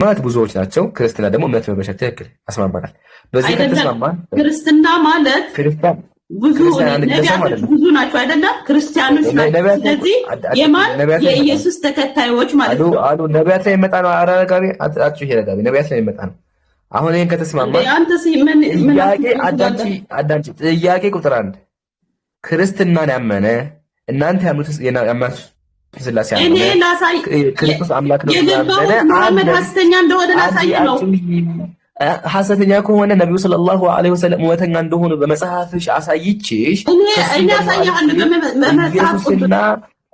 ማለት ብዙዎች ናቸው። ክርስትና ደግሞ እምነት ነው በሸት ትክክል አስማማናል። በዚህ ከተስማማን ክርስትና ማለት ክርስቲያን ብዙ ነቢያቶች ብዙ ናቸው አይደለም? ክርስቲያኖች ናቸው። ስለዚህ የማን የኢየሱስ ተከታዮች ማለት ነው። አሉ ነቢያት ላይ መጣ ነው። አራጋቢ አጣጭ ይሄዳል። ነቢያት ላይ መጣ ነው። አሁን ይሄን ከተስማማን አዳንቺ ጥያቄ ቁጥር 1 ክርስትናን ያመነ እናንተ ያመኑት ስላሴ እኔ ላሳይ ክርስቶስ አምላክ ነው ያመነ መሐመድ ሐሰተኛ እንደሆነ ላሳይ ነው። ሐሰተኛ ከሆነ ነብዩ ሰለላሁ ዐለይሂ ወሰለም ወተኛ እንደሆነ በመጽሐፍሽ አሳይችሽ እኔ አሳያለሁ በመጽሐፍ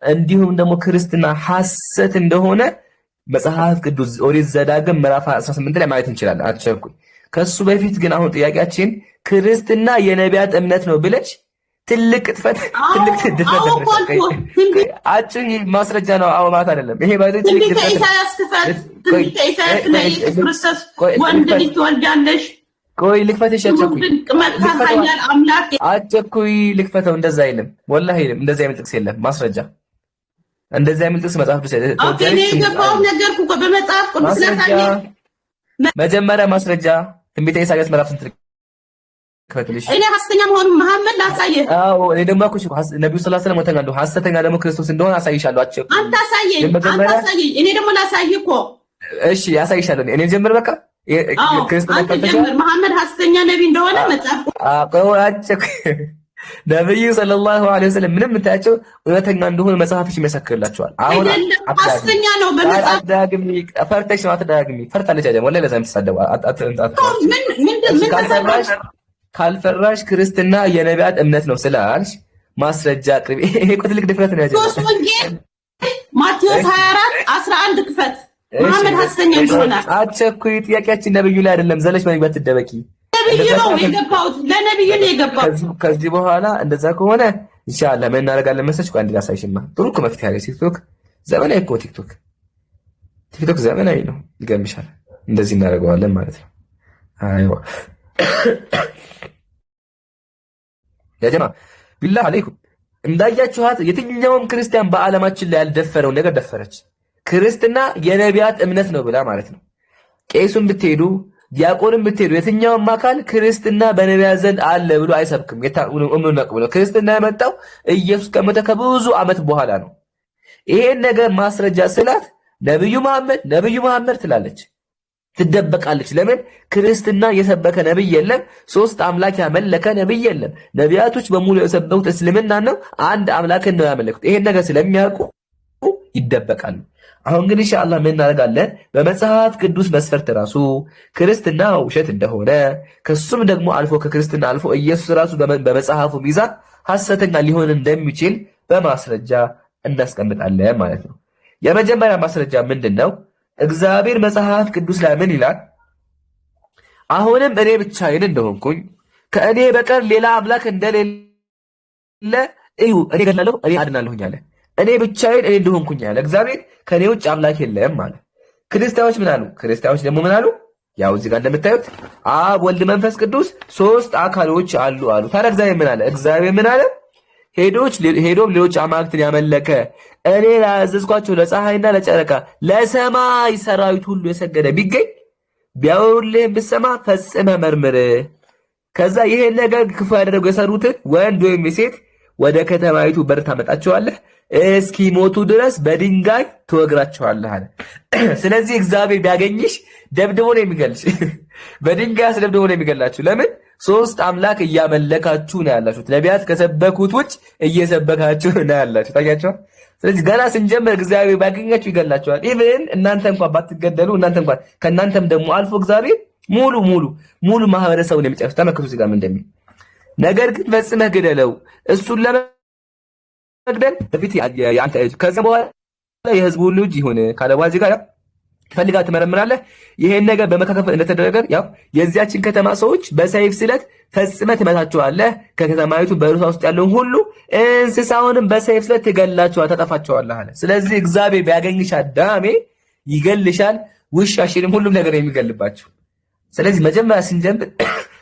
እንዲሁም ደግሞ ክርስትና ሐሰት እንደሆነ መጽሐፍ ቅዱስ ኦሪት ዘዳግም ምዕራፍ 18 ላይ ማየት እንችላለን። አትቸኩኝ። ከሱ በፊት ግን አሁን ጥያቄያችን ክርስትና የነቢያት እምነት ነው ብለሽ ትልቅ ጥፈት ትልቅ ድፍረት አጭኝ ማስረጃ ነው። አዎ ማለት አይደለም። ይሄ ባይዘ ትልቅ ድፍረት ኢሳያስ ክፈት ትንቢተ ኢሳያስ ላይ ክርስቶስ ወንድ ልጅ ትወልዳለሽ። ቆይ ልክፈትሽ። አጨኩይ ልክፈተው። እንደዛ አይልም፣ ወላሂ አይልም። እንደዛ አይነት ጥቅስ የለም። ማስረጃ እንደዛ አይነት ጥቅስ መጽሐፍ ቅዱስ መጀመሪያ ማስረጃ ትንቢተ ኢሳያስ ምዕራፍ ስንት ከፈትልሽ እኔ ሐሰተኛ መሆኑን መሐመድ ላሳየህ። አዎ እኔ ደግሞ አኩሽ ነብዩ ሰለላሁ ዐለይሂ ወሰለም ወተኛ እንደው ሐሰተኛ ደግሞ ክርስቶስ እንደሆነ አሳይሻለሁ። አንተ አሳየኝ። እኔ ደግሞ ላሳይህ እኮ። እሺ ያሳይሻለሁ። እኔ ጀምር በቃ ክርስቶስ መሐመድ ሐሰተኛ ነብይ እንደሆነ መጽሐፍ ነብዩ ሰለላሁ ዐለይሂ ወሰለም ምንም የምታያቸው እውነተኛ እንደሆነ መጽሐፍሽ ይመሰክርላቸዋል። አሁን ሐሰተኛ ነው በመጽሐፍ አትዳግሚ። ፈርተሽ ነው አትዳግሚ። ፈርታለች አይደል? ወላሂ ለዛ የምትሳደው ካልፈራሽ ክርስትና የነቢያት እምነት ነው ስላልሽ ማስረጃ አቅርቢ። ይሄ እኮ ትልቅ ድፍረት ነው። ሶስት ወንጌል ማቴዎስ 24:11 ክፈት። መሐመድ ሐሰተኛ እንደሆነ አትቸኩይ። ጥያቄያችን ነብዩ ላይ አይደለም። ዘለሽ በሚባት ትደበቂ። ነብዩ ነው የገባሁት፣ ለነብዩ ነው የገባሁት። ከዚህ በኋላ እንደዛ ከሆነ ኢንሻአላህ ምን እናደርጋለን መሰለሽ? ቆይ አንድ ላሳይሽማ። ጥሩ እኮ መፍትሄ አለ። ቲክቶክ ዘመናዊ እኮ ቲክቶክ ዘመናዊ ነው። ይገርምሻል። እንደዚህ እናደርገዋለን ማለት ነው። አይዋ ያጀማ ቢላህ አለይኩም እንዳያችኋት የትኛውም ክርስቲያን በዓለማችን ላይ ያልደፈረው ነገር ደፈረች። ክርስትና የነቢያት እምነት ነው ብላ ማለት ነው። ቄሱን ብትሄዱ ዲያቆንን ብትሄዱ የትኛውም አካል ክርስትና በነቢያት ዘንድ አለ ብሎ አይሰብክም። ክርስትና የመጣው ኢየሱስ ከሞተ ከብዙ ዓመት በኋላ ነው። ይሄን ነገር ማስረጃ ስላት ነብዩ መሐመድ ትላለች፣ ትደበቃለች። ለምን? ክርስትና የሰበከ ነብይ የለም። ሶስት አምላክ ያመለከ ነብይ የለም። ነቢያቶች በሙሉ የሰበኩት እስልምና ነው። አንድ አምላክን ነው ያመለኩት። ይሄን ነገር ስለሚያውቁ ይደበቃሉ። አሁን ግን ኢንሻአላህ ምን እናደርጋለን? በመጽሐፍ ቅዱስ መስፈርት ራሱ ክርስትና ውሸት እንደሆነ ከሱም ደግሞ አልፎ ከክርስትና አልፎ ኢየሱስ ራሱ በመጽሐፉ ሚዛን ሐሰተኛ ሊሆን እንደሚችል በማስረጃ እናስቀምጣለን ማለት ነው። የመጀመሪያ ማስረጃ ምንድነው? እግዚአብሔር መጽሐፍ ቅዱስ ላይ ምን ይላል? አሁንም እኔ ብቻዬን እንደሆንኩኝ ከእኔ በቀር ሌላ አምላክ እንደሌለ እዩ። እኔ ገድላለሁ፣ እኔ አድናለሁኝ አለ። እኔ ብቻዬን እኔ እንደሆንኩኝ አለ እግዚአብሔር። ከኔ ውጭ አምላክ የለም ማለት። ክርስቲያኖች ምን አሉ? ክርስቲያኖች ደግሞ ምን አሉ? ያው እዚህ ጋር እንደምታዩት አብ፣ ወልድ፣ መንፈስ ቅዱስ ሶስት አካሎች አሉ አሉ። ታዲያ እግዚአብሔር ምን አለ? እግዚአብሔር ምን አለ? ሄዶም ሌሎች አማልክትን ያመለከ እኔ ላዘዝኳቸው ለፀሐይና ለጨረቃ ለሰማይ ሰራዊት ሁሉ የሰገደ ቢገኝ ቢያወሩልህም ብትሰማ ፈጽመህ መርምር። ከዛ ይሄን ነገር ክፉ ያደረጉ የሰሩትን ወንድ ወይም ሴት ወደ ከተማይቱ በር ታመጣቸዋለህ፣ እስኪሞቱ ድረስ በድንጋይ ትወግራቸዋለህ አለ። ስለዚህ እግዚአብሔር ቢያገኝሽ ደብድቦ ነው የሚገልሽ። በድንጋይ አስደብድቦ ነው የሚገላችሁ። ለምን? ሶስት አምላክ እያመለካችሁ ነው ያላችሁት። ነቢያት ከሰበኩት ውጭ እየሰበካችሁ ነው ያላችሁ። ታያችኋል። ስለዚህ ገና ስንጀምር እግዚአብሔር ባገኛችሁ ይገላችኋል። ኢቭን እናንተ እንኳን ባትገደሉ ከእናንተም ደግሞ አልፎ እግዚአብሔር ሙሉ ማህበረሰቡን የሚጨርስ ተመክሩ። እዚህ ጋር ምን እንደሚል ነገር ግን ፈጽመህ ግደለው። እሱን ለመግደል በፊት የአንተ እጅ ከዛ በኋላ የህዝቡ ልጅ ይሁን ካለ በኋላ እዚህ ጋር ትፈልጋ ትመረምራለህ። ይሄን ነገር በመካከል እንደተደረገ ያው የዚያችን ከተማ ሰዎች በሰይፍ ስለት ፈጽመህ ትመታቸዋለህ። ከከተማይቱ በእርሷ ውስጥ ያለውን ሁሉ እንስሳውንም በሰይፍ ስለት ትገላቸዋለህ፣ ታጠፋቸዋለህ አለ። ስለዚህ እግዚአብሔር ቢያገኝሽ አዳሜ ይገልሻል፣ ውሻሽንም ሁሉም ነገር የሚገልባችሁ። ስለዚህ መጀመሪያ ስንጀምር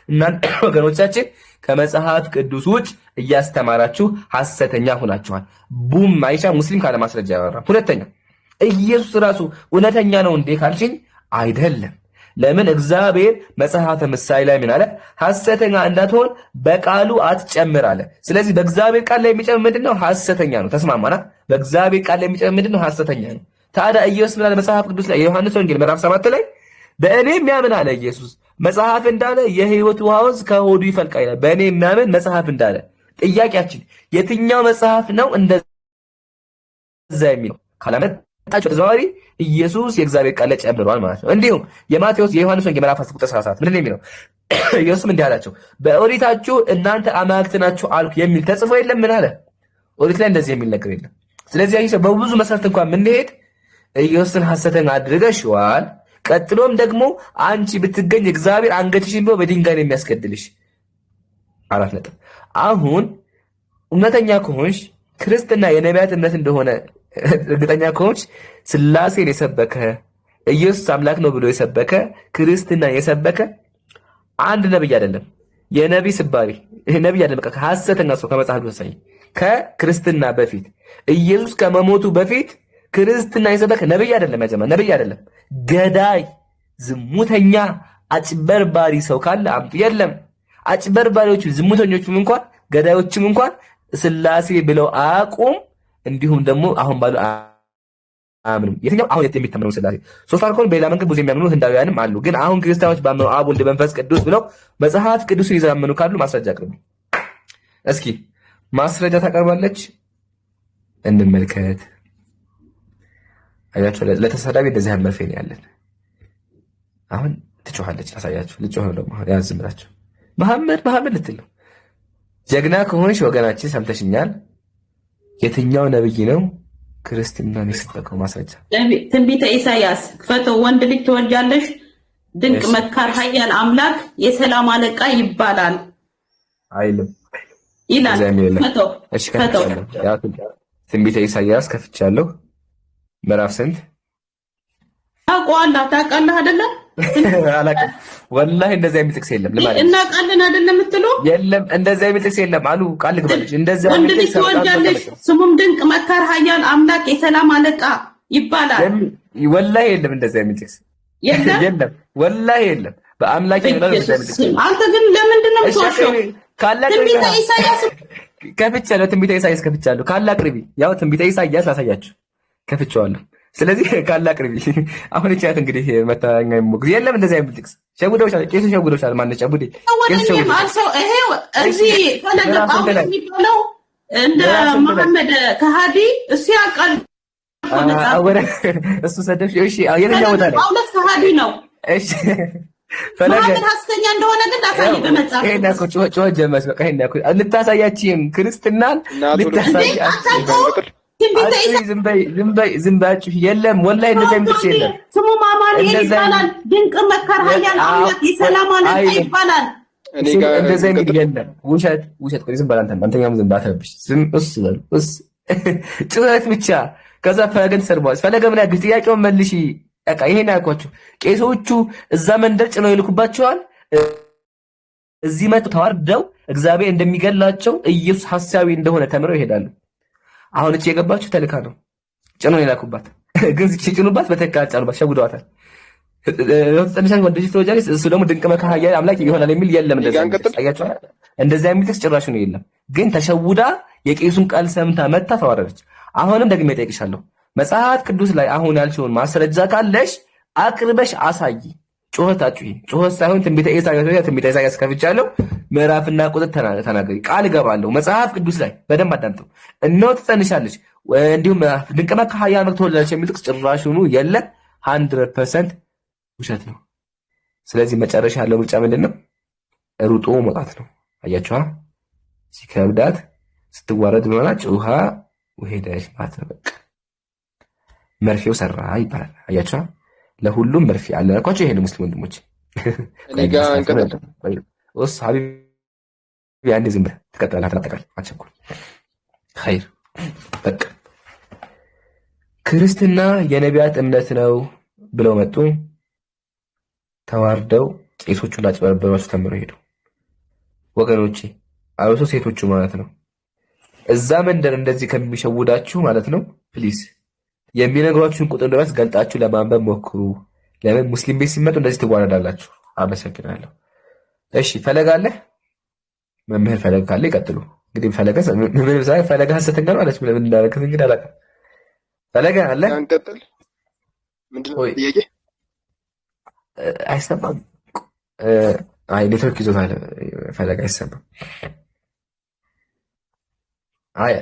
እናንተ ወገኖቻችን ከመጽሐፍ ቅዱስ ውጭ እያስተማራችሁ ሐሰተኛ ሆናችኋል። ቡም አይሻ ሙስሊም ካለ ማስረጃ ያወራ። ሁለተኛ ኢየሱስ ራሱ እውነተኛ ነው እንዴ ካልሽኝ አይደለም። ለምን? እግዚአብሔር መጽሐፈ ምሳሌ ላይ ምን አለ? ሐሰተኛ እንዳትሆን በቃሉ አትጨምር አለ። ስለዚህ በእግዚአብሔር ቃል ላይ የሚጨምር ምንድነው? ሐሰተኛ ነው። ተስማማና? በእግዚአብሔር ቃል ላይ የሚጨምር ምንድነው? ሐሰተኛ ነው። ታዲያ ኢየሱስ ምን አለ መጽሐፍ ቅዱስ ላይ? የዮሐንስ ወንጌል ምዕራፍ 7 ላይ በእኔ የሚያምን አለ ኢየሱስ መጽሐፍ እንዳለ የሕይወት ውሃ ወንዝ ከሆዱ ይፈልቃል ይላል። በእኔ የሚያምን መጽሐፍ እንዳለ። ጥያቄያችን የትኛው መጽሐፍ ነው እንደዛ የሚለው? ካላመጣችሁ ተዘዋዋሪ ኢየሱስ የእግዚአብሔር ቃል ላይ ጨምሯል ማለት ነው። እንዲሁም የዮሐንስ ወንጌል ምዕራፍ 10 ቁጥር 37 ምንድን ነው የሚለው? ኢየሱስም እንዲህ አላቸው በኦሪታችሁ እናንተ አማልክት ናችሁ አልኩ የሚል ተጽፎ የለም? ምን አለ? ኦሪት ላይ እንደዚህ የሚል ነገር የለም። ስለዚህ አይሰ በብዙ መሰረት እንኳን የምንሄድ ኢየሱስን ሐሰተኛ አድርገሽዋል። ቀጥሎም ደግሞ አንቺ ብትገኝ እግዚአብሔር አንገትሽን በድንጋይ ነው የሚያስገድልሽ። 4 ነጥብ። አሁን እውነተኛ ከሆንሽ ክርስትና የነቢያት እምነት እንደሆነ እርግጠኛ ከሆንሽ ስላሴን የሰበከ ኢየሱስ አምላክ ነው ብሎ የሰበከ ክርስትና የሰበከ አንድ ነብይ አይደለም። የነብይ ስባሪ ነብይ አይደለም። በቃ ሐሰተኛ ሰው ከመጽሐፍ ወሳኝ ከክርስትና በፊት ኢየሱስ ከመሞቱ በፊት ክርስትና የሰበከ ነብይ አይደለም። ያጀማ ነብይ አይደለም። ገዳይ፣ ዝሙተኛ፣ አጭበርባሪ ሰው ካለ አምጡ። የለም። አጭበርባሪዎቹ ዝሙተኞቹም እንኳን ገዳዮችም እንኳን ስላሴ ብለው አቁም። እንዲሁም ደግሞ አሁን ባሉ አምንም የትኛው አሁን የሚታመነው ስላሴ ሶስት አልኮል በሌላ መንገድ ብዙ የሚያምኑ ህንዳውያንም አሉ። ግን አሁን ክርስቲያኖች ባመኑ አብ ወልድ መንፈስ ቅዱስ ብለው መጽሐፍ ቅዱስን ይዘማመኑ ካሉ ማስረጃ አቅርቡ። እስኪ ማስረጃ ታቀርባለች፣ እንመልከት። አያችሁ ለተሳዳቢ እንደዚህ ያህል መርፌ ነው ያለን። አሁን ትጮኻለች፣ አሳያችሁ። ልጮህ ነው ደግሞ ያዝም ብላችሁ መሐመድ ልትል ነው። ጀግና ከሆንሽ ወገናችን ሰምተሽኛል። የትኛው ነብይ ነው ክርስትናን የሰበከው? ማስረጃ ትንቢተ ኢሳይያስ ክፈተው። ወንድ ልጅ ትወልጃለሽ፣ ድንቅ መካር፣ ኃያል አምላክ፣ የሰላም አለቃ ይባላል አይልም ይላል። ክፈተው። እሺ ከፍቻለሁ። ትንቢተ ኢሳይያስ ከፍቻለሁ። ምዕራፍ ስንት ታውቃለህ አይደለ? አላውቅም ወላሂ። እንደዛ የሚል ጥቅስ የለም። ለማለት እናውቃለን አይደለ የምትለው? የለም እንደዛ የሚል ጥቅስ የለም አሉ። ቃል ግባልሽ እንደዛ ወንድ ልጅ ትወልጃለሽ፣ ስሙም ድንቅ መካር፣ ኃያል አምላክ፣ የሰላም አለቃ ይባላል። ወላሂ የለም እንደዛ የሚል ጥቅስ የለም። ወላሂ የለም። በአምላክ አንተ ግን ለምንድን ነው የምትዋሸው? ትንቢተ ኢሳይያስ ከፍቻለሁ። ትንቢተ ኢሳይያስ ከፍቻለሁ። ካለ አቅርቢ። ያው ትንቢተ ኢሳይያስ ላሳያችሁ ከፍቼዋለሁ። ስለዚህ ካለ አቅርቢ። አሁን እቻት እንግዲህ መታኛ ሞግዝ የለም እንደዚህ አይነት ጥቅስ ሸጉደውሻል። ቄሱ ሸጉደውሻል። ማነው ጨቡዴ? ቄሱ ሸጉደውሻል። ይሄው እዚህ ፈለገ ጳውሎስ የሚባለው እንደ መሐመድ ከሃዲ እሱ ያውቃል። እሱ ሰደብሽ። እሺ የትኛው ቦታ ላይ ጳውሎስ ከሃዲ ነው? እሺ ፈለገ ሐሰተኛ እንደሆነ ግን ታሳይ በመጽሐፍ ይሄን ያኮ ጮህ ጀመስ በቃ ይሄን ያኮ ልታሳያችም ክርስትናን ልታሳያችም ዝም በያችሁ። የለም ወላሂ እንደዚህ አይነት ጥቅስ የለም። ስሙ አማኑኤል ይባላል። ድንቅ መካር፣ ኃያል አምላክ፣ የሰላም አለቃ ይባላል። እንደዚህ አይነት የለም። ውሸት። ቆይ ዝም በል አንተኛም ዝም ባትረብሽ። ዝም በሉ ጩኸት ብቻ። ከዛ ፈለገን ተሰርቧል። ፈለገ ምን ያግዝ? ጥያቄውን መልሺ። በቃ ይሄን ያልኳችሁ ቄሶቹ እዛ መንደር ጭነው ይልኩባቸዋል። እዚህ መጥተው ተዋርደው እግዚአብሔር እንደሚገላቸው ኢየሱስ ሐሳዊ እንደሆነ ተምረው ይሄዳሉ። አሁን እቺ የገባችሁ ተልካ ነው። ጭኖ ይላኩባት። ግን ሲጭኑባት በተካል ጫኑባት፣ ሸጉደዋታል። ተንሻን ወንድጅ ተወጃለች። እሱ ደግሞ ድንቅ መካር፣ ኃያል አምላክ ይሆናል የሚል የለም። እንደዛ የሚል ጥቅስ ጭራሽ ነው የለም። ግን ተሸውዳ የቄሱን ቃል ሰምታ መታ ተዋረደች። አሁንም ደግሜ እጠይቅሻለሁ መጽሐፍ ቅዱስ ላይ አሁን ያልሽውን ማስረጃ ካለሽ አቅርበሽ አሳይ። ጩኸት ሳይሆን ትንቢተ ኢሳይያስ ከፍቻለሁ። ምዕራፍና ቁጥር ተናገሪ። ቃል እገባለሁ መጽሐፍ ቅዱስ ላይ በደንብ አዳምጠው። እነሆ ትጸንሻለሽ፣ እንዲሁም ድንቅ መካር፣ ኃያል አምላክ ትወልጃለሽ የሚል ጥቅስ ጭራሹኑ የለም። 100% ውሸት ነው። ስለዚህ መጨረሻ ያለው ምርጫ ምንድን ነው? ሩጦ መውጣት ነው። አያችኋ? ሲከብዳት ስትዋረድ ሆና ጩኻ ሄደች ማለት ነው። በቃ መርፌው ሰራ ይባላል። አያችኋ? ለሁሉም መርፌ አለ አልኳቸው። ይሄን ሙስሊም ወንድሞች ሀቢብ ያንዴ ዝም ብለህ ትቀጥላለህ። አትናጠቃለህ፣ አትቸኩል። ኸይር በቃ ክርስትና የነቢያት እምነት ነው ብለው መጡ። ተዋርደው ቄሶቹ ላጭበረበሯቸው ተምረው ሄዱ። ወገኖቼ አብሶ ሴቶቹ ማለት ነው። እዛ መንደር እንደዚህ ከሚሸውዳችሁ ማለት ነው ፕሊዝ የሚነግሯችሁን ቁጥር ድረስ ገልጣችሁ ለማንበብ ሞክሩ። ለምን ሙስሊም ቤት ሲመጡ እንደዚህ ትዋረዳላችሁ? አመሰግናለሁ። እሺ ፈለገ አለ? መምህር ፈለገ ካለ ይቀጥሉ። እንግዲህ ፈለገ ሐሰተኛ ነው አለች። ምን እንዳደረግህ እንግዲህ አላውቅም። ፈለገ አለ? እንቀጥል። ምንድን ነው ጥያቄ? አይሰማም። አይ ኔትወርክ ይዞታል። ፈለገ አይሰማም። አይ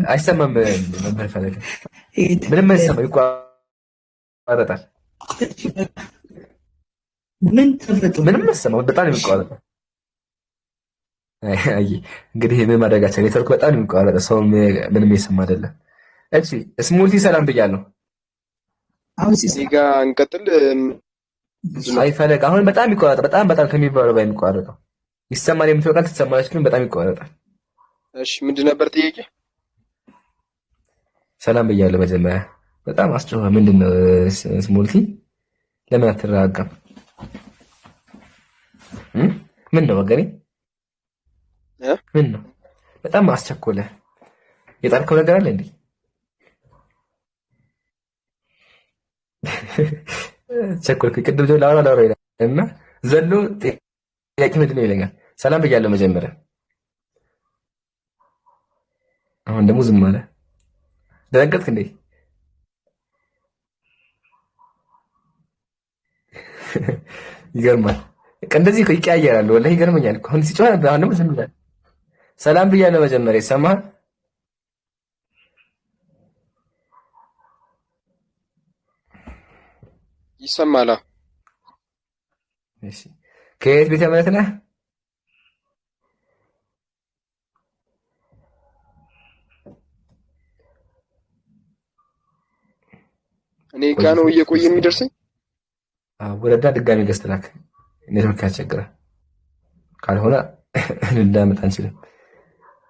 አይሰማም። መምህር ፈለገ ምንም አይሰማም፣ ይቋረጣል። ምንም አይሰማም፣ በጣም የሚቋረጠው። አይ እንግዲህ ምን ማድረጋቸው፣ ኔትወርክ በጣም የሚቋረጠው፣ ሰው ምንም እየሰማ አይደለም። እሺ ስሙልቲ ሰላም ብያለሁ። እዚህ ጋር እንቀጥል። አይ ፈለገ አሁን በጣም ይቋረጣል፣ በጣም ከሚባለው በላይ የሚቋረጠው። ይሰማል የምትለው ቃል ትሰማለች፣ ግን በጣም ይቋረጣል። እሺ ምንድን ነበር ጥያቄ? ሰላም ብያለሁ። መጀመሪያ በጣም አስጮኸ። ምንድን ነው ስሙልቲ? ለምን አትረጋጋም? ምን ነው ወገኔ? ምን ነው በጣም አስቸኮለ? የጣልከው ነገር አለ እንዴ? ቸኮልክ። ቅድም ጀምሮ ላወራ ይላል እና ዘሎ ጥያቄ ምንድን ነው ይለኛል። ሰላም ብያለሁ መጀመሪያ። አሁን ደግሞ ዝም አለ። ደነገጥክ እንዴ? ይገርማል። እንደዚህ እኮ ይቀያየራሉ። ወላሂ ይገርመኛል። አሁን ሲጮህ ነበር፣ አሁን ደግሞ ዝም ይላል። ሰላም ብያለሁ መጀመሪያ። ይሰማሃል? ይሰማል። እሺ ከየት ቤተ እምነት ነህ? እኔ ጋ ነው እየቆየ የሚደርሰኝ። ወረዳ ድጋሚ ገዝተህ ላክ። ኔትወርክ ያስቸግራል። ካልሆነ ልናመጣ አንችልም።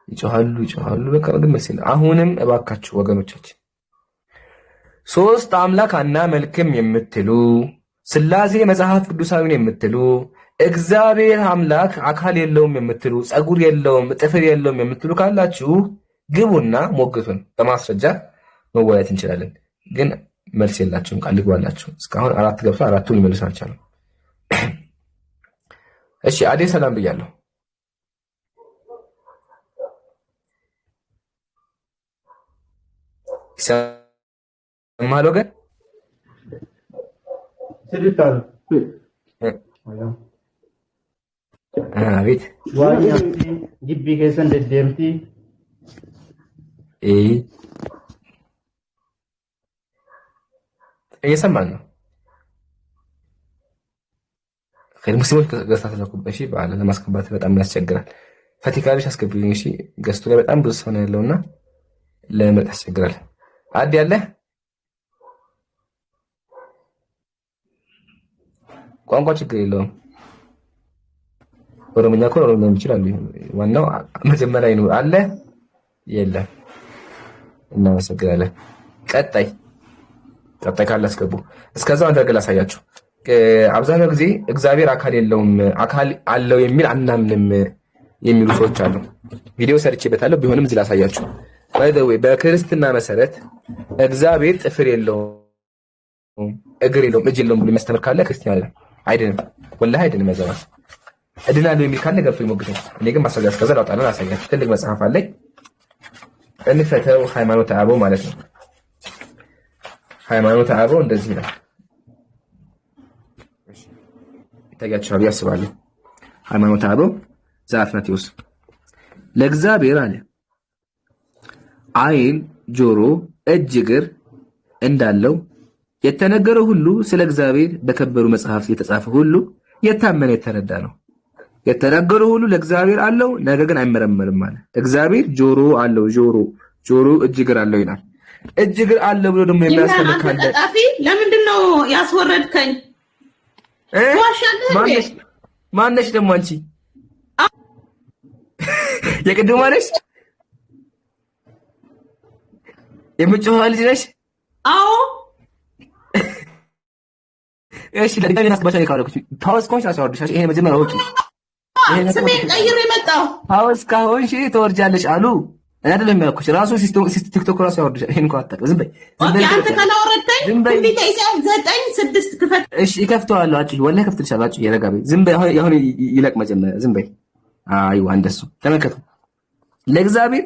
ይጮሃሉ። በቃ ግን መሰለኝ። አሁንም እባካችሁ ወገኖቻችን ሶስት አምላክ አናመልክም የምትሉ፣ ስላሴ መጽሐፍ ቅዱሳዊን የምትሉ፣ እግዚአብሔር አምላክ አካል የለውም የምትሉ፣ ጸጉር የለውም ጥፍር የለውም የምትሉ ካላችሁ ግቡና ሞግቱን። በማስረጃ መወያየት እንችላለን። ግን መልስ የላችሁም። ቃል ልግባላችሁ። እስካሁን 4 ገብቶ 4ቱን ሊመልሱ አልቻሉም። እሺ አዴ ሰላም ብያለሁ። ይሰማል ወገን? አቤት ግቢ keessan deddeemti እየሰማን ነው። ሙስሊሞች ገዝታ ተለኩበት። እሺ በዓል ለማስገባት በጣም ያስቸግራል። ፈቲካሎች አስገብኝ። እሺ ገዝቱ ላይ በጣም ብዙ ሰው ነው ያለውና ለመምረጥ ያስቸግራል። አዲ ያለ ቋንቋ ችግር የለውም። ኦሮምኛ እኮ ኦሮምኛ ይችላል። ዋናው መጀመሪያ ይኑር አለ የለም። እናመሰግናለን። ቀጣይ ካለ አስገቡ። እስከዛው አንድ ነገር ላሳያችሁ። አብዛኛው ጊዜ እግዚአብሔር አካል የለውም አካል አለው የሚል አናምንም የሚሉ ሰዎች አሉ። ቪዲዮ ሰርቼበታለሁ። ቢሆንም እዚህ ላሳያችሁ። በክርስትና መሰረት እግዚአብሔር ጥፍር የለውም እግር የለውም እጅ የለውም ብሎ የሚያስተምር ካለ ክርስቲያን አይደለም። ወላሂ አይደለም። ያዘባ እድናለሁ የሚል ካለ ገብቶ ይሞግተው። እኔ ግን ማስረጃ እስከዛ ላውጣለን አሳያችሁ። ትልቅ መጽሐፍ አለኝ። እንፈተው ሃይማኖተ አበው ማለት ነው። ሃይማኖተ አበው እንደዚህ ነው። ይታያችኋል ብዬ አስባለሁ። ሃይማኖተ አበው ዘአትናቴዎስ ለእግዚአብሔር አለ ዓይን፣ ጆሮ፣ እጅ፣ እግር እንዳለው የተነገረው ሁሉ ስለ እግዚአብሔር በከበሩ መጽሐፍት የተጻፈ ሁሉ የታመነ የተረዳ ነው። የተነገረው ሁሉ ለእግዚአብሔር አለው፣ ነገር ግን አይመረመርም አለ። እግዚአብሔር ጆሮ አለው፣ ጆሮ እጅ፣ እግር አለው ይላል። እጅ እግር አለ ብሎ ደግሞ የሚያስተምር ካለ ለምንድን ነው ያስወረድከኝ? ማነሽ ደግሞ አንቺ? የቅድሟ ነሽ? የምትጮኸው ልጅ ነሽ? አዎ። እሺ ለድጋሚ እናስገባሻለሁ። ካወቅሽ ታውስ ኮንሽ አስወርድሻለሽ። ይሄ መጀመሪያ ወቂ ስሜን ቀይሮ የመጣው ፓወስ ካሆንሽ ትወርጃለሽ አሉ አይደለም ያልኩሽ። ራሱ ቲክቶክ ራሱ ያወርድሻል። ይሄን እንኳን አታውቅም። ዝም በይ አንተ ካላወረድከኝ ትንቢተ ኢሳይያስ 9:6 ክፈት። እሺ ይከፍተዋለሁ። አጭ ወላሂ ከፍትልሻለሁ። አጭ የረጋ በይ። ዝም በይ። አሁን ይለቅ መጀመሪያ። ዝም በይ። አይዋ እንደሱ ተመከቱ። ለእግዚአብሔር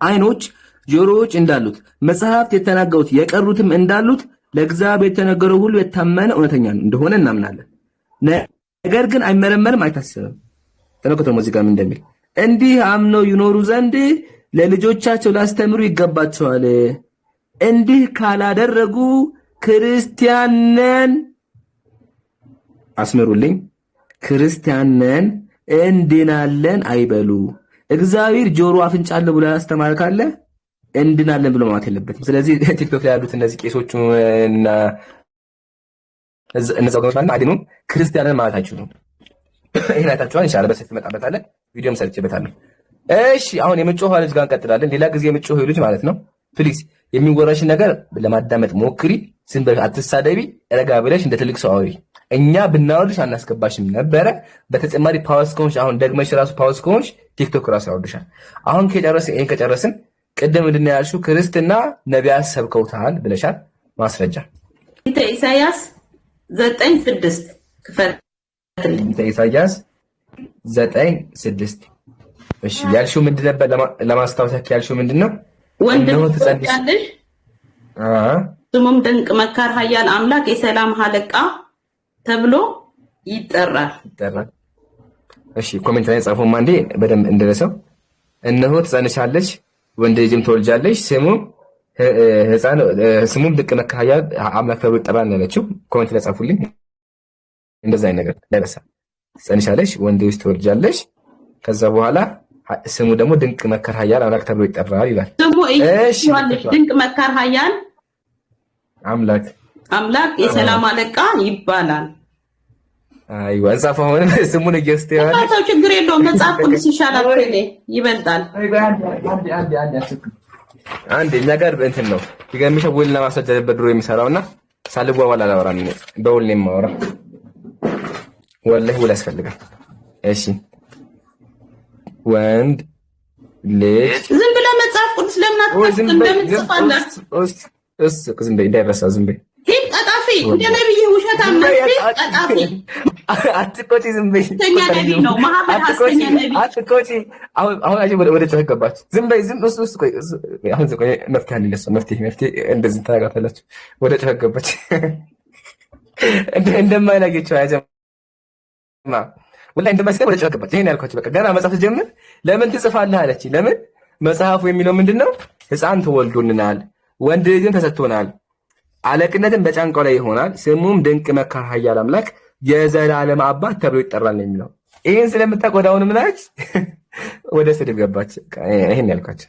አይኖች ጆሮዎች እንዳሉት መጽሐፍት የተናገሩት የቀሩትም እንዳሉት ለእግዚአብሔር የተነገረው ሁሉ የታመነ እውነተኛ እንደሆነ እናምናለን። ነገር ግን አይመረመርም፣ አይታሰብም። ተመከቱ ሙዚቃ ምን እንደሚል እንዲህ አምነው ይኖሩ ዘንድ ለልጆቻቸው ላስተምሩ ይገባቸዋል። እንዲህ ካላደረጉ ክርስቲያንን አስምሩልኝ፣ ክርስቲያንን እንድናለን አይበሉ። እግዚአብሔር ጆሮ አፍንጫ አለ ብሎ ያስተማረ ካለ እንድናለን ብሎ ማለት የለበትም። ስለዚህ ቲክቶክ ላይ ያሉት እነዚህ ቄሶቹ እና እነዛ ወገኖች ማለት አይደሉም፣ ክርስቲያንን ማለት አይችሉም። ይሄን አይታችኋል። ኢንሻአላህ በሰፊ መጣበታለን። ቪዲዮም ሰርቼበታለሁ። እሺ አሁን የምጮህ ልጅ ጋር እንቀጥላለን። ሌላ ጊዜ የምጮህ ልጅ ማለት ነው። ፕሊዝ የሚወራሽን ነገር ለማዳመጥ ሞክሪ። ዝም ብለሽ አትሳደቢ። ረጋ ብለሽ እንደ ትልቅ ሰው አውሪ። እኛ ብናወርድሽ አናስገባሽም ነበረ። በተጨማሪ ፓወስ ከሆንሽ አሁን ደግመሽ ራሱ ፓወስ ከሆንሽ ቲክቶክ ራሱ ያወርድሻል። አሁን ከጨረስን ቅድም ምንድን ነው ያልሽው? ክርስትና ነቢያት ሰብከውታል ብለሻል። ማስረጃ ኢሳይያስ 9:6 ክፈል። ኢሳይያስ 9:6 እሺ ያልሽው ምንድን ነበር? ለማስታወስ ያልሽው ምንድን ነው? ወንድ ትጸልያለሽ፣ ስሙም ድንቅ መካር፣ ኃያል አምላክ፣ የሰላም አለቃ ተብሎ ይጠራል። እሺ ኮሜንት ላይ ጻፉ ማንዴ በደንብ እንደረሰው። እነሆ ትጸንሻለሽ፣ ወንድ ልጅም ትወልጃለሽ፣ ስሙም ድንቅ መካር፣ ኃያል አምላክ ተብሎ ይጠራል ያለችው ኮሜንት ላይ ጻፉልኝ። እንደዛ አይነት ነገር ደረሰ። ትጸንሻለሽ፣ ወንድ ልጅ ትወልጃለሽ፣ ከዛ በኋላ ስሙ ደግሞ ድንቅ መካር፣ ኃያል አምላክ ተብሎ ይጠራል ይላል። ስሙ ድንቅ መካር፣ ኃያል አምላክ የሰላም አለቃ ይባላል። አይዋ እንጻፈው። አሁን ስሙን እየስተያለ ታው ችግር የለውም። መጽሐፍ ቅዱስ ይሻላል ከኔ ይበልጣል። አንድ እኛ ጋር እንትን ነው ይገርምሽ። ውልና ማስረጃ በድሮ የሚሰራውና ሳልጓባል አላወራም። በውል ነው የማወራ። ወላሂ ውል ያስፈልጋል። እሺ ወንድ ልጅ ዝም ብለህ መጽሐፍ ቅዱስ ለምን አትከፍትም? ለምን ትጽፋለህ? ዝም በይ እንዳይረሳ። ዝም በይ ሂድ ቀጣፊ፣ እንደ ነብይ ውሸታም ነህ። ቀጣፊ አትቆጪ። ዝም በይ ተኛ ነብይ ነው መሐመድ ሐሰተኛ ነብይ። አትቆጪ። አሁን ወደ ጮህ ገባች። ዝም በይ። ዝም ቆይ። አሁን ቆይ መፍትሄ አለ። መፍትሄ እንደዚህ ተናጋታላችሁ። ወደ ጮህ ገባች። እንደማይላየችው ያጀማ ወላሂ እንደማይስከ ወደ ጮህ ገባች። ይሄን ያልኳችሁ በቃ ገና መጽሐፍ ጀምር ለምን ትጽፋለህ አለች። ለምን መጽሐፉ የሚለው ምንድነው? ሕፃን ተወልዶልናል፣ ወንድ ልጅም ተሰጥቶናል፣ አለቅነትን በጫንቃው ላይ ይሆናል፣ ስሙም ድንቅ መካር፣ ኃያል አምላክ፣ የዘላለም አባት ተብሎ ይጠራል ነው የሚለው። ይሄን ስለምታውቅ ወደ አሁንም ናች ወደ ስድብ ገባች። ይሄን ያልኳችሁ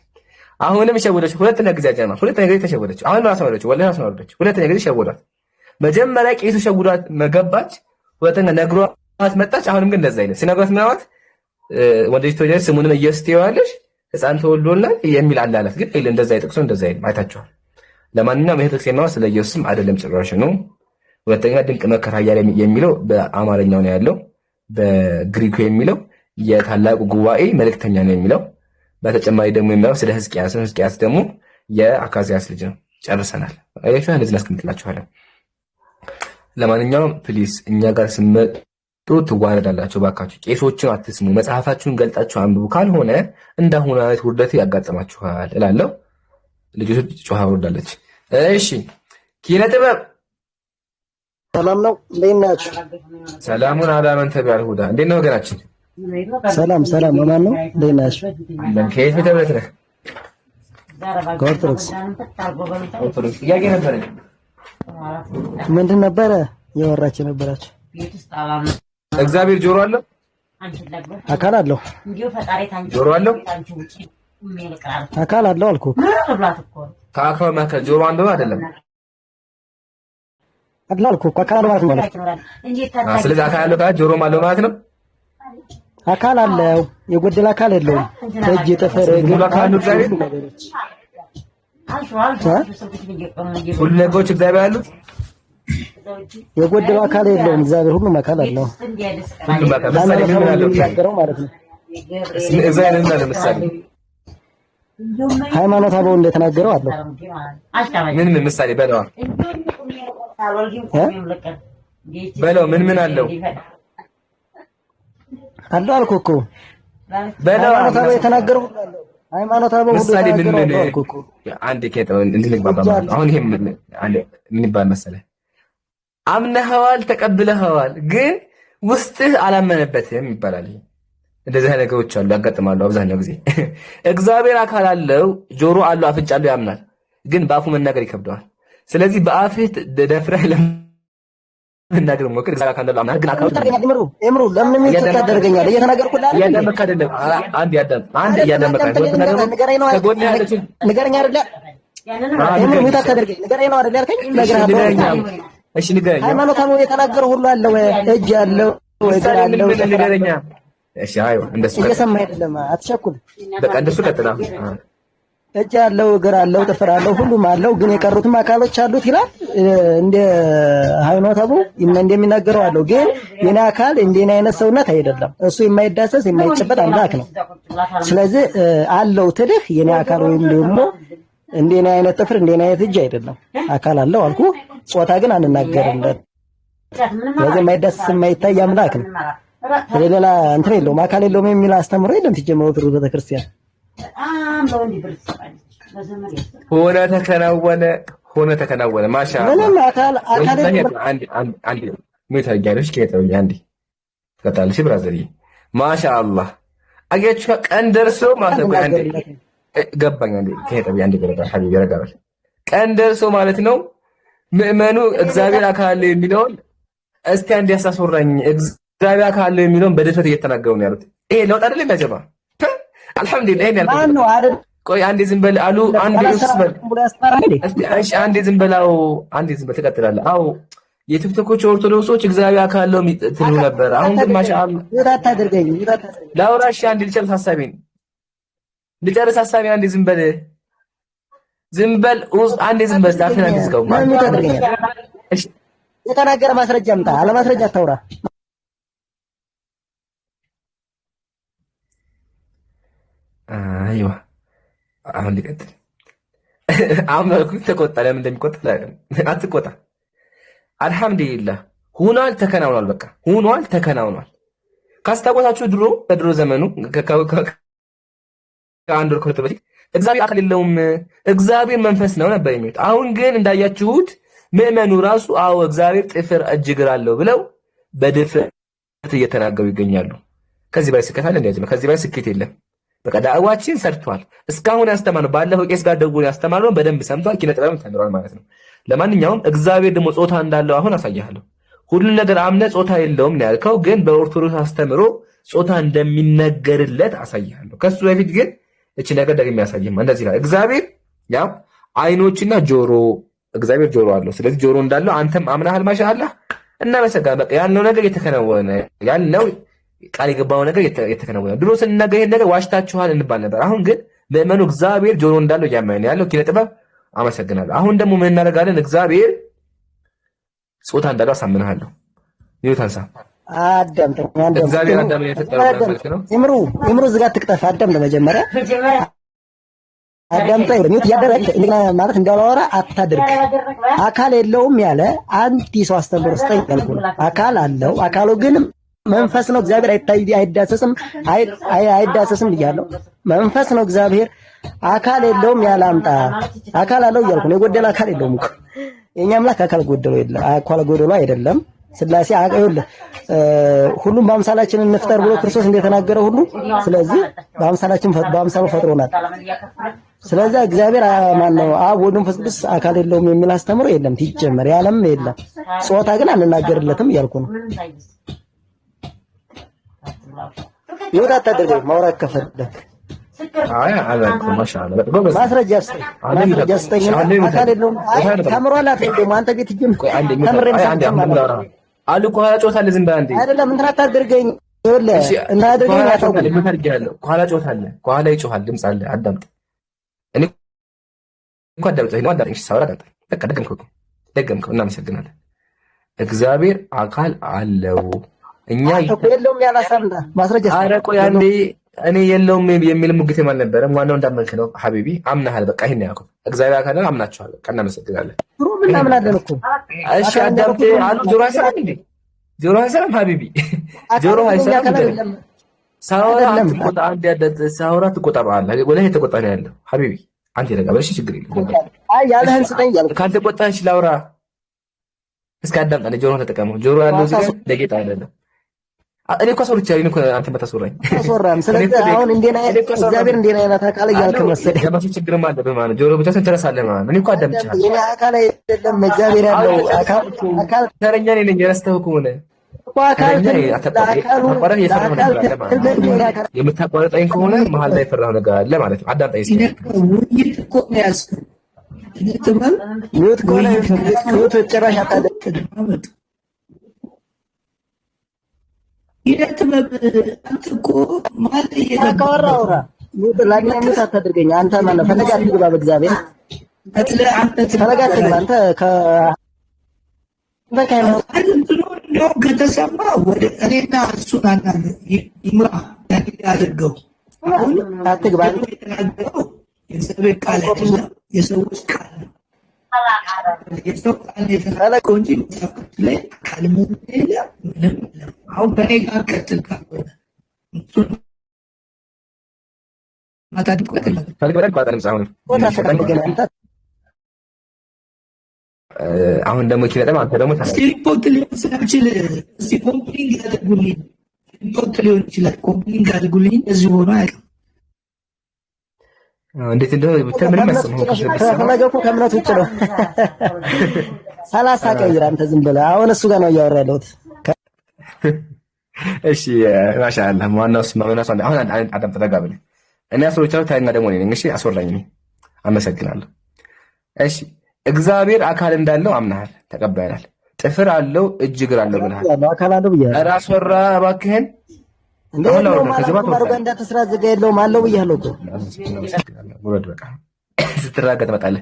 አሁንም ሸወደች። ሁለተኛ ጊዜ አጀማ ሁለተኛ ጊዜ ተሸወደች። አሁን ራስ ወረደች። ወላሂ ራስ ወረደች። ሁለተኛ ጊዜ ሸወዷት። መጀመሪያ ቄሱ ሸውዷት መገባች። ሁለተኛ ነግሯት መጣች። አሁንም ግን እንደዛ አይነት ሲነግሯት ምናልባት ወንድ ልጅ ተወልዷል፣ ስሙንም ኢየሱስ ትይዋለሽ፣ ሕፃን ተወልዶልናል የሚል አላላት። ግን አይደል እንደዛ አይጠቅሶ እንደዛ አይደል አይታችኋል። ለማንኛውም ይሄ ጥቅስ የማው ስለ ኢየሱስም አይደለም ጭራሽ ነው። ሁለተኛ ድንቅ መካር፣ ኃያል የሚለው በአማርኛው ነው ያለው። በግሪኩ የሚለው የታላቁ ጉባኤ መልእክተኛ ነው የሚለው። በተጨማሪ ደግሞ የሚለው ስለ ሕዝቅያስ ደግሞ የአካዝያስ ልጅ ነው። ጨርሰናል። አያችሁ እንደዚህ እናስቀምጥላችኋለን። ለማንኛውም ፕሊስ እኛ ጋር ስመጡ ትዋረዳላችሁ። ባካችሁ ቄሶችን አትስሙ። መጽሐፋችሁን ገልጣችሁ አንብቡ። ካልሆነ እንዳሁኑ አይነት ውርደት ያጋጥማችኋል እላለሁ። ልጅቱ ጮሃ ወርዳለች። እሺ ኪነ ጥበብ ሰላም ነው። እንዴት ናችሁ? ሰላሙን አላመን ተቢያል ሁዳ እንዴት ነው ወገናችን? ሰላም ማን ነው? እንዴት ናችሁ? ከየት ቤተ እምነት ነህ? ከኦርቶዶክስ። ጥያቄ ነበረኝ። ምንድን ነበረ የወራችሁ ነበራችሁ? እግዚአብሔር ጆሮ አለው? አካል አለው? ጆሮ አለው? አካል አለው አልኩህ። ከአካል መካከል ጆሮ አንዱ አይደለም አልኩህ እኮ አካል ማለት ነው። ስለዚህ አካል አለው ካለ ጆሮም አለው ማለት ነው። አካል አለው፣ የጎደለ አካል የለውም። እጅ፣ ጥፍር፣ ሁሉ አካል ነው እግዚአብሔር። ሁሉ ነገሮች እግዚአብሔር አሉት። የጎደለው አካል የለውም። እግዚአብሔር ሁሉም አካል አለው። ሁሉም በቃ ምሳሌ ምን አለው የሚናገረው ማለት ነው። እግዚአብሔር እና ለምሳሌ ሃይማኖት አበው እንደተናገረው አለው። ምን ምሳሌ በለው በለው ምን አለው አለው አልኩህ እኮ በለው ሃይማኖት አበው የተናገረው ሁሉ አለው። ሃይማኖት አበው ሁሉ ምሳሌ ምን የተናገረው አልኩህ እኮ አንድ ከጠው እንድንግባባ ማለት አሁን ይሄ ምን ይባል መሰለህ አምነኸዋል ተቀብለኸዋል ግን ውስጥህ አላመነበትም ይባላል። እንደዚህ አይነት ነገሮች አሉ ያጋጥማሉ አብዛኛው ጊዜ። እግዚአብሔር አካል አለው፣ ጆሮ አለው፣ አፍንጫ አለው ያምናል፣ ግን በአፉ መናገር ይከብደዋል። ስለዚህ በአፍህ ደፍረህ ለመናገር ሞክር። እግዚአብሔር አካል አለው አምናል፣ ግን አካሉ እምሩ ለምን ታደርገኛለህ? እየተናገርኩልህ አይደል? እያዳመጥክ አይደለም። አንድ እያዳመጥክ አይደለም። ከጎንህ ያለችው ንገረኝ አይደለ? እምሩ ምን ታደርገኝ? ንገረኝ ነው አይደል ያልከኝ? እሺ ንገረኝ። ሃይማኖት አበው የተናገረው ሁሉ አለው፣ እጅ ያለው እግር አለው። ንገረኛ። እሺ አይዋ እንደሱ እየሰማህ አይደለም? አትቸኩል። በቃ እንደሱ ቀጥላ። እጅ አለው፣ እግር አለው፣ ጥፍር አለው፣ ሁሉም አለው፣ ግን የቀሩትም አካሎች አሉት ይላል። እንደ ሃይማኖት አበው እንደሚናገረው አለው፣ ግን የኔ አካል እንደኔ አይነት ሰውነት አይደለም። እሱ የማይዳሰስ የማይጨበጥ አምላክ ነው። ስለዚህ አለው ትልህ የኔ አካል ወይም ደግሞ እንደኔ አይነት ጥፍር እንደኔ አይነት እጅ አይደለም። አካል አለው አልኩ። ጾታ ግን አንናገርለት። ስለዚህ የማይዳሰስ የማይታይ አምላክ ነው። ሌላ እንትን የለውም፣ አካል የለውም የሚል አስተምሮ የለም። ሲጀመር ወጥሩ ቤተክርስቲያን ሆነ ተከናወነ ማሻአላ። ምንም አካል አንድ ምን ታያለሽ? ከየተው አንዴ ከታልሽ ብራዘሪ ማሻአላ አገች ቀን ደርሶ ማለት ነው። አንዴ ገባኝ። አንዴ ከየተው አንዴ ገረጋ ሐቢብ ይረጋል። ቀን ደርሶ ማለት ነው ምእመኑ እግዚአብሔር አካል የሚለውን እስቲ አንድ ያሳስወራኝ እግዚአብሔር አካል የሚለውን በድፍረት እየተናገሩ ነው ያሉት። ይሄ ለውጥ አይደለም ያጀባ አልሐምዱሊላህ። ይሄን ያልኩት ማን ነው አይደል? ቆይ አንዴ ዝም በል አሉ። አንዴ እስበል እስቲ እሺ፣ አንዴ ዝም በል። አዎ አንዴ ዝም በል ትቀጥላለህ። አዎ የቲክቶኮች ኦርቶዶክሶች እግዚአብሔር አካል ነው ትሉ ነበር። አሁን ግን ማሻአላ ታታደርገኝ ላውራሽ። አንዴ ልጨርስ ሐሳቤን አንዴ ዝም በል አንዴ ዝም በል አፍህን አንዴ ዝጋው። እሺ የተናገረ ማስረጃ አምጣ። አለ ማስረጃ አታውራ። አይዋ አሁን ልቀጥል። አምላኩ ተቆጣ። ለምን እንደሚቆጣ አትቆጣ። አልሐምዱሊላህ ሆኗል፣ ተከናውኗል። በቃ ሆኗል፣ ተከናውኗል። ካስታወሳችሁ ድሮ በድሮ ዘመኑ ከአንድ ወር ከሁለት በፊት እግዚአብሔር አካል የለውም እግዚአብሔር መንፈስ ነው ነበር የሚሉት። አሁን ግን እንዳያችሁት ምእመኑ ራሱ አዎ እግዚአብሔር ጥፍር እጅ እግር አለው ብለው በድፍረት እየተናገሩ ይገኛሉ። ከዚህ በላይ ስኬት አለ? እንደዚህ ነው። ከዚህ በላይ ስኬት የለም። በቃ ዳዕዋችን ሰርቷል። እስካሁን ያስተማረው ባለፈው ቄስ ጋር ደውሎ ያስተማረው በደንብ ሰምቷል። ኪነ ጥበብም ተምሯል ማለት ነው። ለማንኛውም እግዚአብሔር ደግሞ ጾታ እንዳለው አሁን አሳያለሁ። ሁሉ ነገር አምነ ጾታ የለውም ነው ያልከው፣ ግን በኦርቶዶክስ አስተምሮ ጾታ እንደሚነገርለት አሳያለሁ። ከሱ በፊት ግን እቺ ነገር ደግሞ ያሳየም እንደዚህ ይላል። እግዚአብሔር ያው አይኖችና ጆሮ፣ እግዚአብሔር ጆሮ አለው። ስለዚህ ጆሮ እንዳለው አንተም አምናሃል። ማሻአላህ እና መሰጋ በቃ ያለው ነገር የተከናወነ ያለው ቃል የገባው ነገር የተከናወነ። ድሮ ስንናገር ይሄን ነገር ዋሽታችኋል እንባል ነበር። አሁን ግን ምእመኑ እግዚአብሔር ጆሮ እንዳለው እያመነ ያለው ኪነ ጥበብ። አመሰግናለሁ። አሁን ደግሞ ምን እናደርጋለን? እግዚአብሔር ጾታ እንዳለው አሳምንሃለሁ። ይሁን ታንሳ አዳምጠኝ። እግዚአብሔር አዳምን የፈጠረው ማለት ነው። ይምሩ ዝጋ ትክተፍ። አዳምጥ መጀመሪያ አዳምጠኝ። ሚት ያደረግ ማለት እንዳላወራ አታድርግ። አካል የለውም ያለ አንድ ሰው አስተምሮ ስጠኝ ያልኩ አካል አለው። አካሉ ግን መንፈስ ነው። እግዚአብሔር አይዳሰስም ብያለሁ። መንፈስ ነው እግዚአብሔር። አካል የለውም ያለ አምጣ። አካል አለው እያልኩ ነው። የጎደለ አካል የለውም እኮ የኛ አምላክ አካል ጎደለው የለም። አካል ጎደሎ አይደለም። ስላሴ አቀዩል ሁሉም በአምሳላችን እንፍጠር ብሎ ክርስቶስ እንደተናገረ ሁሉ ስለዚህ በአምሳሉ ፈጥሮናል። ስለዚህ እግዚአብሔር ማነው አብ ወልድ መንፈስ ቅዱስ አካል የለውም የሚል አስተምሮ የለም። ትጀመር ያለም የለም። ጾታ ግን አንናገርለትም እያልኩ ነው። ይወጣ ታደርገው ማውራት ከፈለክ አይ አላልኩም። ማሻአላ ማስረጃ ስጠኝ። አካል የለውም ተምሯል። ደግሞ አንተ ቤት ጅም ተምረን አሉ ከኋላ ጮታለህ። ዝም በል አንዴ አይደለም እንትን አታድርገኝ። ይኸውልህ እንትን አድርገኝ አታውቅም። ምን ታድርጊያለሁ? ከኋላ ጮታለህ። ከኋላ ይጮሃል። ድምፅ አለ። አዳምጥ። እኔ እንኳን አዳምጥ ነው አዳምጥ። እሺ ሳውራ አዳምጥ። በቃ ደገምከው። እናመሰግናለን። እግዚአብሔር አካል አለው። እኛ የለውም ያላሳምና ማስረጃ ኧረ ቆይ አንዴ እኔ የለውም የሚል ሙግቴም አልነበረም። ዋናው እንዳመንክ ነው ሀቢቢ፣ አምናሃል። በቃ ይሄን ያልኩት እግዚአብሔር አካል ነው፣ አምናችኋል። በቃ እናመሰግናለን። ጥሩ ምናምናለን እኮ እሺ አዳምጤ አንዱ ጆሮ አይሰራም እንዴ? ጆሮ አይሰራም ሀቢቢ፣ ጆሮ አይሰራም እንዴ? ሳውራ አትቆጣ፣ አንዴ ያዳት ሳውራ ትቆጣባለህ። ወላሂ ተቆጣ ነው ያለው ሀቢቢ። አንተ ተቀበልሽ፣ ችግር የለም። አይ ያለህን ስጠኝ ያልኩት ካልተቆጣሽ ላውራ። እስኪ አዳምጠን፣ ጆሮ ተጠቀመው። ጆሮ ያለው እዚህ ጋር ለጌታ አይደለም። እኔ እኮ ሰው ብቻዬን እኮ አንተ መታሰራኝ አስወራም። ስለዚህ አሁን እንደና እግዚአብሔር እንደና አይነት አካል እያልክ መሰለኝ። ለማለት ችግርም አለብህ ማለት ጆሮ ብቻ ትረሳለህ ማለት እኔ እኮ አዳምጭሃለሁ። የኔ አካል አይደለም እግዚአብሔር ያለው አካል ተረኛ ነኝ የረስተኸው ከሆነ የምታቋርጠኝ ከሆነ መሀል ላይ የፈራኸው ነገር አለ ማለት ነው። አዳምጠኝ እስኪ። ውይይት እኮ ነው ያዝከው። ሚውት ከሆነ ሚውት ጭራሽ አታደርግም። አንተ እኮ ማለት ካወራ አውራ ሚውት ላግና ሚውት አታደርገኝ። አንተ ማን ነው ፈለጋት ግባ በእግዚአብሔር ፈለጋት ግባ አንተ ከተሰማ ወደ እኔና እሱን አናለ ይምራ ያድርገው። አሁን አትግባ የተናገረው የእግዚአብሔር ቃል አይደለም፣ የሰዎች ቃል ነው። የሰው ቃል የተናገረው እንጂ ላይ ቃል ምንም የለም፣ ምንም የለም። አሁን ከኔ ጋር ቀጥል ካልሆነ እሱን ማታድቆ አሁን ደግሞ ይችላል። አንተ ደግሞ ሪፖርት ሊሆን ስለሚችል እስቲ ኮምፕሊንግ አድርጉልኝ። ሪፖርት ሊሆን ይችላል። ኮምፕሊንግ አድርጉልኝ። እዚህ ሆኖ አያውቅም። እንዴት እንደሆነ ብታይ ምንም አይሰማም። ከመገፉ ከእምነት ውጭ ነው። 30 ቀይር አንተ ዝም ብለህ አሁን እሱ ጋር ነው እያወራ ያለሁት። እሺ ማሻአላህ ዋናው ስማመናስ አሁን አዳም ተደጋበለ እኔ አስሮቻው ታይና ደግሞ ነኝ። እሺ አስወራኝ። አመሰግናለሁ። እሺ እግዚአብሔር አካል እንዳለው አምናሃል፣ ተቀባይናል። ጥፍር አለው እጅ እግር አለው ብለሃል። አካል አለው ብያለሁ። ራስ ወራ እባክህን ስትራገጥ ትመጣለህ።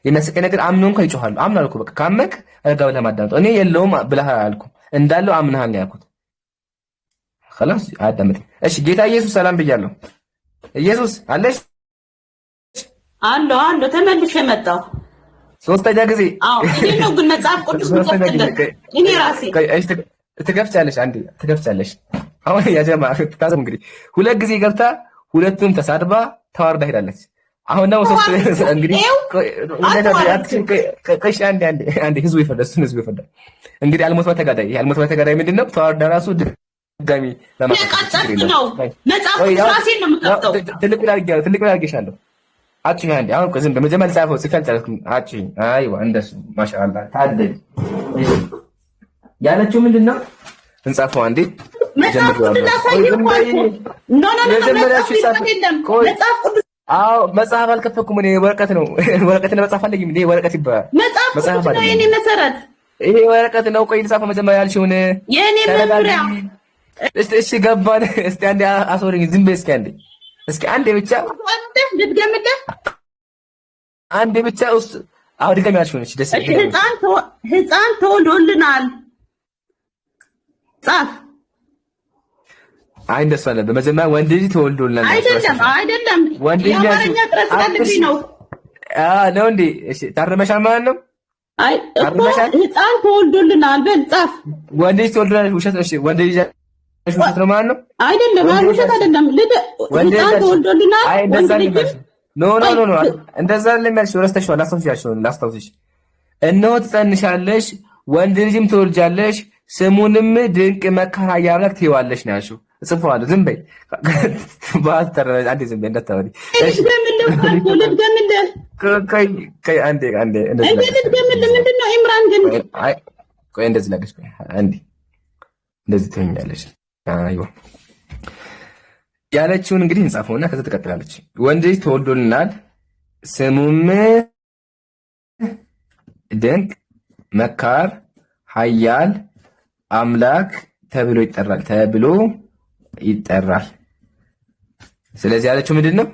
የሚያስቀኝ ነገር አምኖ እንኳን ይጮሃሉ። አምናል እኮ በቃ ካመንክ ረጋ ብለህ ማዳመጥ። እኔ የለውም ብለህ አልኩህ እንዳለው አምናሃል ነው ያልኩት። خلاص አዳምጥ። እሺ ጌታ ኢየሱስ ሰላም ብያለሁ። ኢየሱስ አለሽ? አሎ ተመልሼ መጣሁ። ሶስተኛ ጊዜ እኔ ነው ግን መጽሐፍ ቅዱስ ምትፈቅድልህ እኔ ራሴ ትከፍቻለሽ። አንዴ ትከፍቻለሽ። አሁን ያጀማ ታዘም እንግዲህ ሁለት ጊዜ ገብታ ሁለቱም ተሳድባ ተዋርዳ ሄዳለች። አሁን ደግሞ ሶስት እንግዲህ አንዴ ህዝቡ ይፈርዳል። እንግዲህ አልሞት በተጋዳይ ምንድነው? ተዋርዳ ራሱ ድጋሚ ለማቃጠፍ ነው። መጽሐፍ ቅዱስ ራሴ ነው የምከፍተው። ትልቅ አድርጌሻለሁ። አጭኝ አንዴ አሁን ዝም በመጀመሪያ ጻፈው ሲፈልጥ አጭኝ። አይዋ እንደሱ ማሻአላህ ታደል ያለችው ምንድነው? እንጻፈው አንዴ መጽሐፍ ቅዱስ ላሳየው መጽሐፍ አልከፈኩም እኔ ወረቀት ነው መጽሐፍ አለኝ እንዴ? ወረቀት ይባላል። መጽሐፍ ነው የኔ መሰረት። ይሄ ወረቀት ነው። ቆይ ልጻፈው መጀመሪያ ያልሽውን የኔ መምሪያ። እሺ ገባን። እስቲ አንዴ አሶሪኝ ዝም በይ እስኪ አንዴ ብቻ ልድገምልህ። አንዴ ብቻ ውስጥ አሁን ድገም ያልሽውን እሺ። ደስ ይላል። ህፃን ተወልዶልናል ጻፍ። አይ እንደሱ አለ። በመጀመሪያ ወንድ ልጅ ተወልዶልናል። አይደለም ወንድ ልጅ የአማርኛ ጥረት ስላለብኝ ነው። ነው እንዴ? እሺ ታርመሻል ማለት ነው። አይ ህፃን ተወልዶልናል በል ጻፍ። ወንድ ልጅ ተወልዶልናል ውሸት ነው። እሺ ወንድ ልጅ ውሸት ነው ማለት ነው። አይደለም ውሸት አይደለም። ህፃን ተወልዶልናል ወንድ ልጅ ኖ እንደዛ ለሚያልሽ ረስተሽዋል። ላስታውስሽ። እነሆ ትጸንሻለሽ፣ ወንድ ልጅም ትወልጃለሽ፣ ስሙንም ድንቅ መካር አምላክ ትይዋለሽ ነው ያልሽው። እጽፈዋለሁ። ዝም በይ አንዴ ዝም በይ እንዳታወሪ። ምንድን ነው ኢምራን ግን ቆይ እንደዚህ ላገች አንዴ እንደዚህ ትሆኛለሽ። አይዋ ያለችውን እንግዲህ እንጻፈውና ከዛ ትቀጥላለች። ወንድ ልጅ ተወልዶልናል ስሙም ድንቅ መካር ኃያል አምላክ ተብሎ ይጠራል። ስለዚህ ያለችው ምንድን ነው?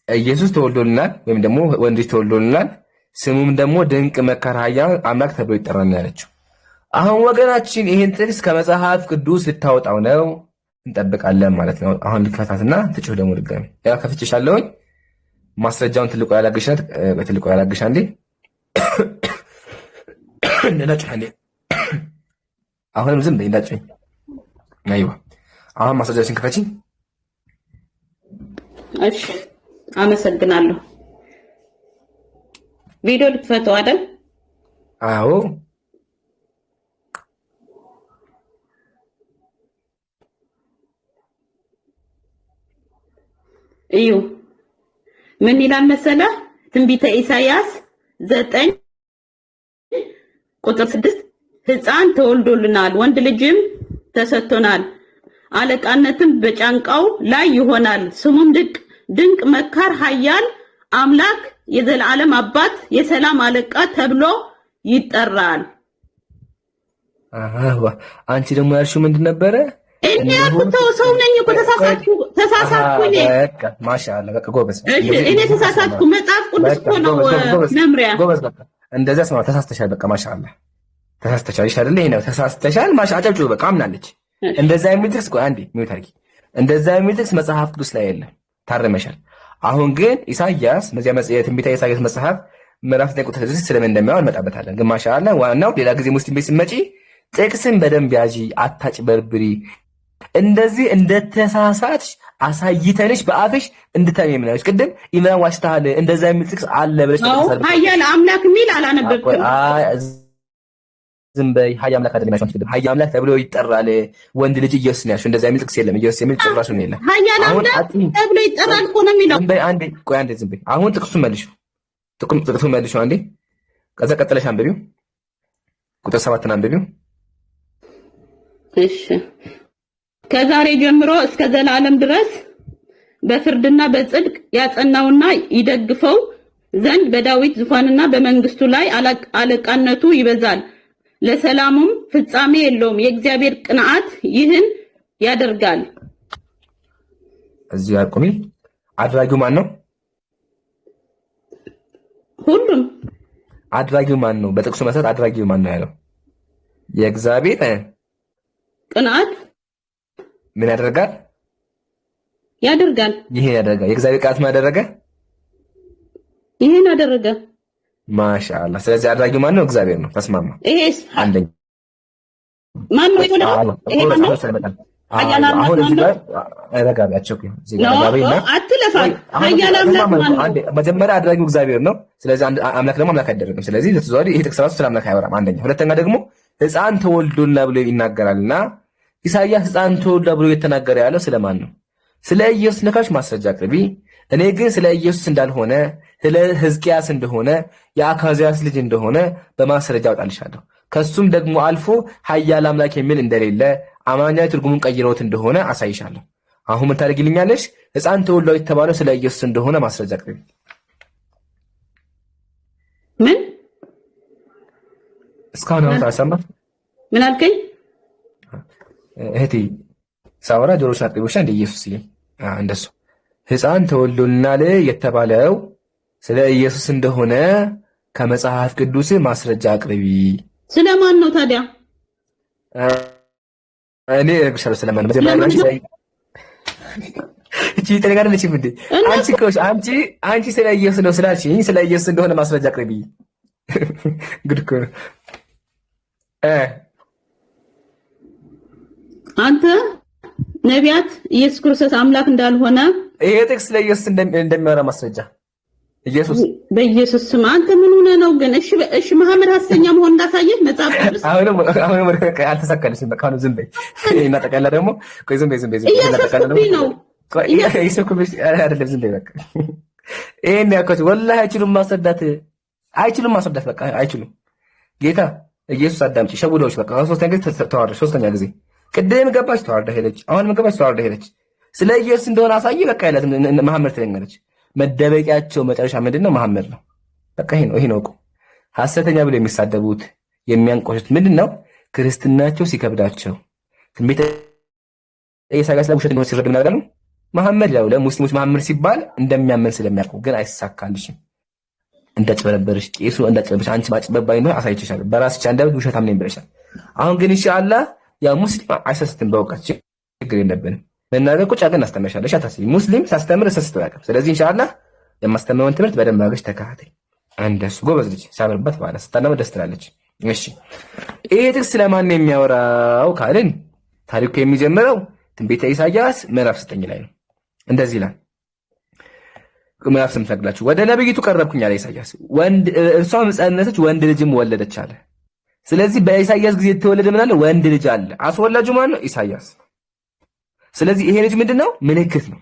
ኢየሱስ ተወልዶልናል ወይም ደግሞ ወንድ ልጅ ተወልዶልናል ስሙም ደግሞ ድንቅ መካር ኃያል አምላክ ተብሎ ይጠራል ያለችው። አሁን ወገናችን ይሄን ጥቅስ ከመጽሐፍ ቅዱስ ልታወጣው ነው፣ እንጠብቃለን ማለት ነው። አሁን ልክፈታትና ትጮህ ደግሞ ድጋሚ ያ ከፍቼሻለሁኝ። ማስረጃውን ትልቁ ያላግሻት በትልቁ ያላግሻ እንዴ እንደናጭህ እንዴ አሁንም ዝም በይ እንዳጭኝ። አይዋ አሁን ማስረጃችን ክፈቺ። እሺ አመሰግናለሁ። ቪዲዮ ልትፈተው አይደል? አዎ እዩ ምን ይላል መሰለህ? ትንቢተ ኢሳይያስ 9 ቁጥር 6 ሕፃን ተወልዶልናል፣ ወንድ ልጅም ተሰጥቶናል፣ አለቃነትም በጫንቃው ላይ ይሆናል፣ ስሙም ድንቅ መካር፣ ኃያል አምላክ፣ የዘላለም አባት፣ የሰላም አለቃ ተብሎ ይጠራል። አሃ አንቺ ደግሞ ያልሽው ምንድን ነበረ? እኔ አጥተው ሰው ነኝ እኮ ተሳሳትኩ እኔ። በቃ ማሻአላ በቃ ጎበዝ። እኔ ተሳሳትኩ። መጽሐፍ ቅዱስ እኮ ነው መምሪያ። ጎበዝ በቃ እንደዛ ስማ፣ ተሳስተሻል። በቃ ማሻአላ ተሳስተሻል። እሺ አይደል? ይሄ ነው ተሳስተሻል። አጨብጭቡ። በቃ አምናለች። እንደዛ የሚል ጥቅስ ቆይ አንዴ ሚውት አድርጊ። እንደዛ የሚል ጥቅስ መጽሐፍ ቅዱስ ላይ የለም። ታረመሻል። አሁን ግን ኢሳይያስ የትንቢተ ኢሳይያስ መጽሐፍ ምዕራፍ 9 ቁጥር 6 ስለምን እንደሚያወራ እንመጣበታለን። ግን ማሻአላ ዋናው ሌላ ጊዜ ሙስሊም ቤት ስትመጪ ጥቅስን በደንብ ያዢ፣ አታጭበርብሪ። እንደዚህ እንደተሳሳትሽ አሳይተንሽ በአፍሽ እንድታመኝ ነው። ቅድም ኢምራን ዋሽታል እንደዛ የሚል ጥቅስ አለ ብለሽ ተሳሳትሽ። ኃያል አምላክ የሚል አላነበብክም። ዝም በይ። ኃያል አምላክ አይደለም ያልሽው። ቅድም ኃያል አምላክ ተብሎ ይጠራል ወንድ ልጅ ኢየሱስ ነው ያልሽው። እንደዛ የሚል ጥቅስ የለም። ኢየሱስ የሚል ጭራሽ ነው የለም። ኃያል አምላክ ተብሎ ይጠራል እኮ ነው የሚለው። ዝም በይ አንዴ፣ ቆይ አንዴ ዝም በይ። አሁን ጥቅሱን መልሽው፣ ጥቅሱን መልሽው አንዴ። ከዛ ቀጥለሽ አንብቢው፣ ቁጥር 7 አንብቢው። እሺ ከዛሬ ጀምሮ እስከ ዘላለም ድረስ በፍርድና በጽድቅ ያጸናውና ይደግፈው ዘንድ በዳዊት ዙፋንና በመንግስቱ ላይ አለቃነቱ ይበዛል፣ ለሰላሙም ፍጻሜ የለውም። የእግዚአብሔር ቅንዓት ይህን ያደርጋል። እዚህ አቁሚ። አድራጊው ማን ነው? ሁሉም አድራጊው ማን ነው? በጥቅሱ መሰረት አድራጊው ማን ነው ያለው? የእግዚአብሔር ቅንዓት ምን ያደርጋል? ያደርጋል። ይሄን ያደርጋል። የእግዚአብሔር ቅንዓት ምን ያደረገ? ይሄን አደረገ። ማሻአላ። ስለዚህ አድራጊው ማን ነው? እግዚአብሔር ነው። ተስማማ። ይሄስ አንደኛ ማን ነው? ይሄ ማን ነው? አሁን እዚህ ጋር ረጋቢያቸው እዚህ ጋር ረጋቢና አትለፋል። ኃያል አምላክ ማን ነው? መጀመሪያ አድራጊው እግዚአብሔር ነው። ስለዚህ አምላክ ደግሞ አምላክ አይደረግም። ስለዚህ ለተዘዋዋሪ ይሄ ጥቅስ ራሱ ስለ አምላክ አያወራም። አንደኛ። ሁለተኛ ደግሞ ሕፃን ተወልዶልና ብሎ ይናገራልና ኢሳይያስ ሕፃን ተወልዶ ብሎ የተናገረ ያለው ስለማን ነው? ስለ ኢየሱስ ነካሽ ማስረጃ አቅርቢ። እኔ ግን ስለ ኢየሱስ እንዳልሆነ ስለ ሕዝቅያስ እንደሆነ የአካዝያስ ልጅ እንደሆነ በማስረጃ አውጣልሻለሁ። ከሱም ደግሞ አልፎ ኃያል አምላክ የሚል እንደሌለ አማርኛ ትርጉሙን ቀይረውት እንደሆነ አሳይሻለሁ። አሁን ምን ታደርጊልኛለሽ? ሕፃን ተወልዶ የተባለው ስለ ኢየሱስ እንደሆነ ማስረጃ አቅርቢ። ምን እስካሁን አሁን ታሰማት? ምን አልከኝ? እህቴ ሳወራ ጆሮሽን አጥቢውሻ እንደ ኢየሱስ ይሄ እንደሱ ሕፃን ተወልዶልናል የተባለው ስለ ኢየሱስ እንደሆነ ከመጽሐፍ ቅዱስ ማስረጃ አቅርቢ። ስለማን ነው ታዲያ? እኔ እርግሻለሁ ስለማን ነው? መጀመሪያ እቺ ተነጋደለች እንዴ? አንቺ ስለ ኢየሱስ ነው ስላልሽኝ ስለ ኢየሱስ እንደሆነ ማስረጃ አቅርቢ። ጉድ እኮ ነው። አንተ ነቢያት ኢየሱስ ክርስቶስ አምላክ እንዳልሆነ ይሄ ጥቅስ ለኢየሱስ እንደሚያወራ ማስረጃ ኢየሱስ በኢየሱስ ስም አንተ ምን ሆነ ነው ግን? እሺ መሐመድ ሐሰተኛ መሆን እንዳሳየህ መጽሐፍ ቅዱስ አሁንም አልተሳካልሽም። በቃ አሁን ዝም በይ እና ጠቅላላ ደግሞ ቆይ ዝም በይ ነው ኢየሱስ አይደለም ዝም በይ በቃ ይሄን ያልኳቸው ወላሂ አይችሉም ማስረዳት በቃ አይችሉም። ጌታ ኢየሱስ አዳምጪ ሸውደውሽ በቃ ሶስተኛ ጊዜ ተዋረድሽ። ሶስተኛ ጊዜ ቅድም ገባች ተዋርዳ ሄደች። አሁንም ገባች ተዋርዳ ሄደች። ስለ ኢየሱስ እንደሆነ አሳይ በቃ ያለት መሐመድ ትለኛለች። መደበቂያቸው መጨረሻ ምንድነው? መሐመድ ነው። በቃ ይሄ ነው እኮ ሐሰተኛ ብሎ የሚሳደቡት የሚያንቆሹት ምንድነው? ክርስትናቸው ሲከብዳቸው ትንቢተ ኢሳይያስ ለውሸት ነው ሲረዱ እናደርጋሉ። መሐመድ ያው ለሙስሊሞች መሐመድ ሲባል እንደሚያመን ስለሚያውቁ ግን አይሳካልሽም። እንዳጭበረበርሽ ቄሱ እንዳጭበረበርሽ አንቺ ማጭበባይ ነው አሳይቼሻለሁ። በራስሽ አንደበት ውሸታም ነኝ ብለሻል። አሁን ግን ኢንሻአላህ ያ ሙስሊም አይሰስትም በእውቀት ችግር የለብንም። መናገር ቁጭ አድርገን እናስተምርሻለሽ አታስቢ። ሙስሊም ሳስተምር ሰስተው ያውቃል። ስለዚህ ኢንሻአላህ የማስተምረውን ትምህርት በደንብ አድርገሽ ተከታተይ። እንደሱ ጎበዝ ልጅ ሳምርበት ማለት ስታለመ ደስ ትላለች። እሺ ይሄ ጥቅስ ስለማን ነው የሚያወራው ካልን ታሪኩ የሚጀምረው ትንቢተ ኢሳይያስ ምዕራፍ 9 ላይ ነው። እንደዚህ ይላል። ምዕራፍ 8 ታግላችሁ ወደ ነብይቱ ቀረብኩኝ አለ ኢሳይያስ። እርሷም ጸነሰች ወንድ ልጅም ወለደች አለ። ስለዚህ በኢሳይያስ ጊዜ የተወለደ ምን አለ? ወንድ ልጅ አለ። አስወላጁ ማን ነው? ኢሳይያስ። ስለዚህ ይሄ ልጅ ምንድነው? ምልክት ነው።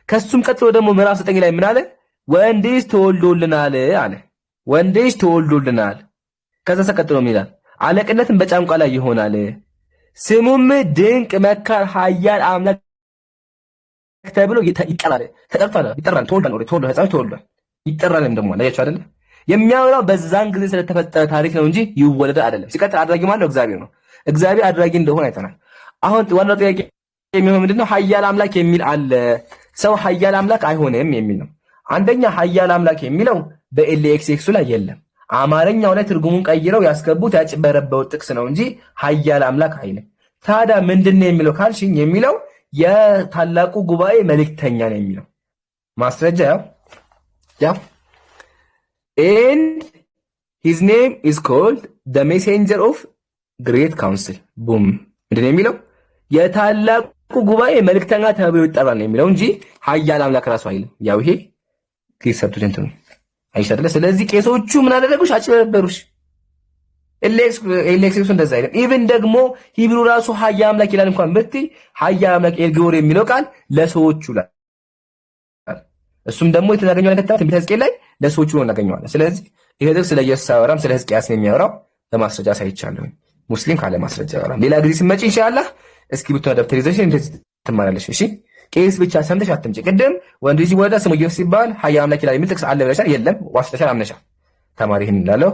ከሱም ቀጥሎ ደግሞ ምዕራፍ 9 ላይ ምን አለ? ወንድ ልጅ ተወልዶልናል አለ። ወንድ ልጅ ተወልዶልናል። ከዛ ቀጥሎ ምን ይላል? አለቅነትም በጫንቋ ላይ ይሆናል፣ ስሙም ድንቅ መካር፣ ኃያል አምላክ ተብሎ ይጠራል። ተጠርቷል፣ ይጠራል። ተወልዷል፣ ህፃን ተወልዷል፣ ይጠራል። ደግሞ አላያችሁ አይደለ? የሚያወራው በዛን ጊዜ ስለተፈጠረ ታሪክ ነው እንጂ ይወለደ አይደለም። ሲቀጥል አድራጊ ማለት ነው እግዚአብሔር ነው። እግዚአብሔር አድራጊ እንደሆነ አይተናል። አሁን ዋናው ጥያቄ የሚሆነው ምንድነው? ኃያል አምላክ የሚል አለ። ሰው ኃያል አምላክ አይሆንም የሚል ነው። አንደኛ ኃያል አምላክ የሚለው በኤልኤክስኤክሱ ላይ የለም። አማርኛው ላይ ትርጉሙን ቀይረው ያስገቡት ያጭበረበው ጥቅስ ነው እንጂ ኃያል አምላክ አይልም። ታዲያ ምንድነው የሚለው ካልሽኝ የሚለው የታላቁ ጉባኤ መልእክተኛ ነው የሚለው ማስረጃ ያው and his name is called the messenger of great council boom ምንድነው የሚለው የታላቁ ጉባኤ መልእክተኛ ተብሎ ይጠራል ነው የሚለው እንጂ ኃያል አምላክ ራሱ አይልም። ያው ይሄ ከሰጡት እንትን አይሻደለ። ስለዚህ ቄሶቹ ምን አደረጉሽ? አጭበረበሩሽ። ኤሌክስ እንደዛ አይደለም። ኢቭን ደግሞ ሂብሩ ራሱ ኃያል አምላክ ይላል እንኳን ብትይ ኃያል አምላክ ኤልጎር የሚለው ቃል ለሰዎቹ ላይ እሱም ደግሞ የተናገኘው ነገር ትንቢተ ሕዝቅኤል ላይ ለሰዎቹ ነው እናገኘዋለን። ስለዚህ ይሄ ጥቅስ ስለ ኢየሱስ አወራም ስለ ሕዝቅያስ ነው የሚያወራው። በማስረጃ ሳይቻለው ሙስሊም ካለ ማስረጃ ያወራል። ሌላ ጊዜ ሲመጪ ኢንሻአላህ እስኪ ብትወዳ ደብተር ይዘሽ እንደዚህ ትማራለሽ። እሺ ቄስ ብቻ ሰምተሽ አትምጪ። ቅድም ወንድ ልጅ ወለደ ስሙ ኢየሱስ ሲባል ኃያል አምላክ ይላል የሚል ጥቅስ አለ ብለሻል። የለም ዋሽተሻል፣ አምነሻል። ተማሪ ይሄን እንዳለው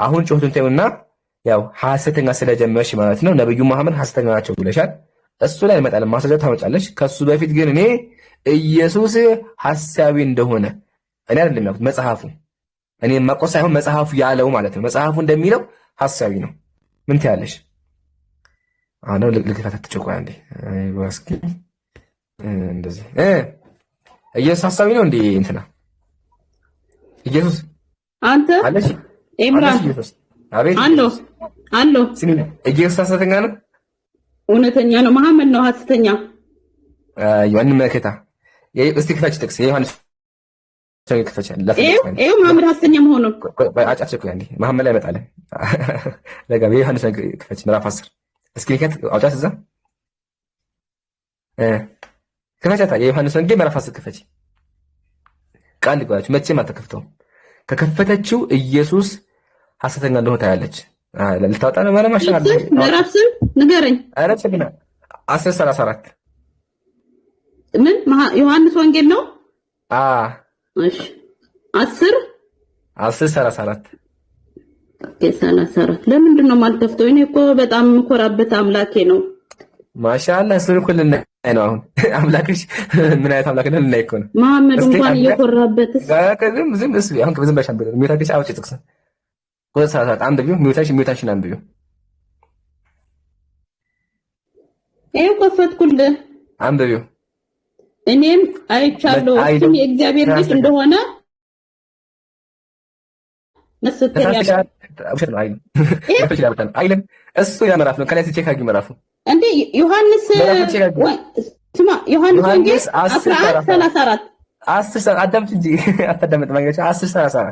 አሁን ጮህቱን ተይውና ያው ሐሰተኛ ስለጀመርሽ ማለት ነው ነብዩ መሐመድ ሐሰተኛ ናቸው ብለሻል። እሱ ላይ እንመጣለን፣ ማስረጃ ታመጫለሽ። ከሱ በፊት ግን እኔ ኢየሱስ ሐሳቢ እንደሆነ እኔ አይደለም ያልኩት መጽሐፉ፣ እኔ ማቆስ ሳይሆን መጽሐፉ ያለው ማለት ነው። መጽሐፉ እንደሚለው ሐሳቢ ነው። ምን ትያለሽ? አሁን ልክታት ተጨቋይ እንዴ ዋስኪ እንደዚህ ኢየሱስ ሐሳቢ ነው እንዴ? እንትና ኢየሱስ አንተ አለሽ ኢምራን ኢየሱስ አቤት አሎ ሲኒ ኢየሱስ ሐሰተኛ ነው እውነተኛ ነው? መሐመድ ነው ሐሰተኛ? ዮሐን መከታ እስቲ ክፈች ጥቅስ የዮሐንስ ክፈች ይኸው መሐመድ ሐሰተኛ መሆኑ አጫጭኩ ያንዴ መሐመድ ላይ ይመጣል። ለጋ የዮሐንስ ክፈች ምዕራፍ 10 እስኪ ልከት አውጫት እዛ ክፈቻታ የዮሐንስ ወንጌል ምዕራፍ 10 ክፈች። ቃል ልጓች መቼም አትከፍተውም። ከከፈተችው ኢየሱስ ሐሰተኛ እንደሆነ ታያለች። ልታወጣ ነው ማለት ማሻአላ ምዕራፍ ስም ንገረኝ። አረ ቸግና 10:34 ምን ዮሐንስ ወንጌል ነው? እሺ 10:34 ኦኬ 34 ለምንድን ነው የማልከፍተው? እኔ እኮ በጣም የምኮራበት አምላኬ ነው። ማሻአላ እሱን እኮ ልናይ ነው አሁን። አምላክሽ ምን አይነት አምላክ ነው ልናይ እኮ ነው። መሐመድ እንኳን እየኮራበትስ ዝም እስኪ አሁን ዝም በሻም ብለ ሚውታሽ አውጪ ጥቅስ ቁጥር 34 አንድ ቢው ሚውታሽን አንብዩ። ይሄው ከፈትኩልህ አንብዩ። እኔም አይቻለሁ እሱም የእግዚአብሔር ልጅ እንደሆነ መስከረ አይልም። እሱ ያ ምዕራፍ ነው። ከላይ ቼክ አድርጊ ምዕራፉ እንዴ ዮሐንስ ስማ ዮሐንስ ወንጌል 10:34 10 አዳምጥ እንጂ አታዳምጥ ማለት 10:34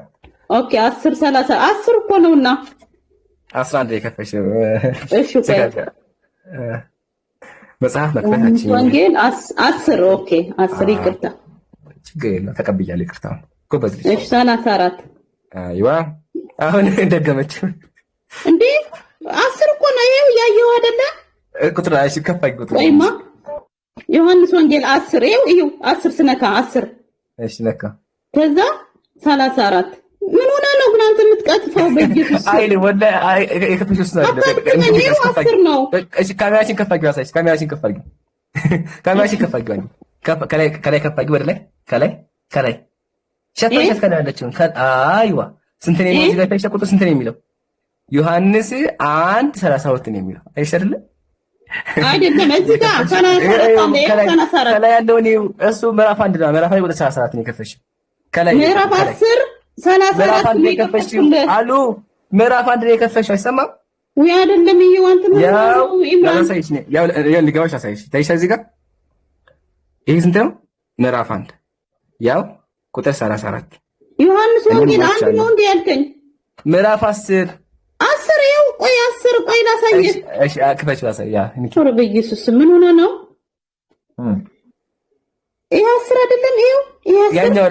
ኦኬ 10:34 10 እኮ ነውና 11 የከፈሽ እሺ መጽሐፍ መክፈታችን ወንጌል 10 ኦኬ 10 ይቅርታ ችግር ነው ተቀብያለሁ ይቅርታ ጎበዝ ልጅ እሺ 34 አይዋ አሁን እንደገመችው እንዴ 10 እኮ ነው ይሄው ያየው አይደለ ቁጥር አይሽ ከፋይ ቁጥር ወይማ ዮሐንስ ወንጌል 10 ይሄው 10 ስነካ 10 እሺ ነካ ከዛ 34 ምን ሆነ ነው ግን አንተ የምትቀጥፈው በኢየሱስ አይኔ ወላሂ የከፈችው ነው እሺ ካሜራችን ከፋጊው አሳይሽ ካሜራችን ከፋጊው ካሜራችን ከፋጊው ከላይ ከፋጊው ወደ ላይ ከላይ ሸፈሽ ከላይ ያለችው አይዋ ስንት ነው እዚህ ጋር ታይሽ ቁጥር ስንት ነው የሚለው ዮሐንስ 1:32 ነው የሚለው አይሻልም? አይደለም እዚህ ጋር 34 ከላይ ያለው እሱ ምዕራፍ 1 ነው። ምዕራፍ 1 ቁጥር 34 ነው የከፈችው። ከላይ ምዕራፍ 10 34 ነው የከፈችው አሉ። ምዕራፍ 1 ነው የከፈችው አይሰማም ወይ? አይደለም ይዋንት ነው ኢምራን ያው ልገባሽ አሳይሽ ታይሻ እዚህ ጋር ይሄ ስንት ነው? ምዕራፍ 1 ያው ቁጥር 34 ዮሐንስ ወንጌል 1 ነው እንዴ ያልከኝ? ምዕራፍ 10 ይኸው ቆይ 10 ቆይ ላሳየህ። እሺ ክፈችው ላሳይ። ያ ቶሎ በኢየሱስ ምን ሆነ ነው? ይሄ 10 አይደለም ይሄው ይሄ 10 ያኛው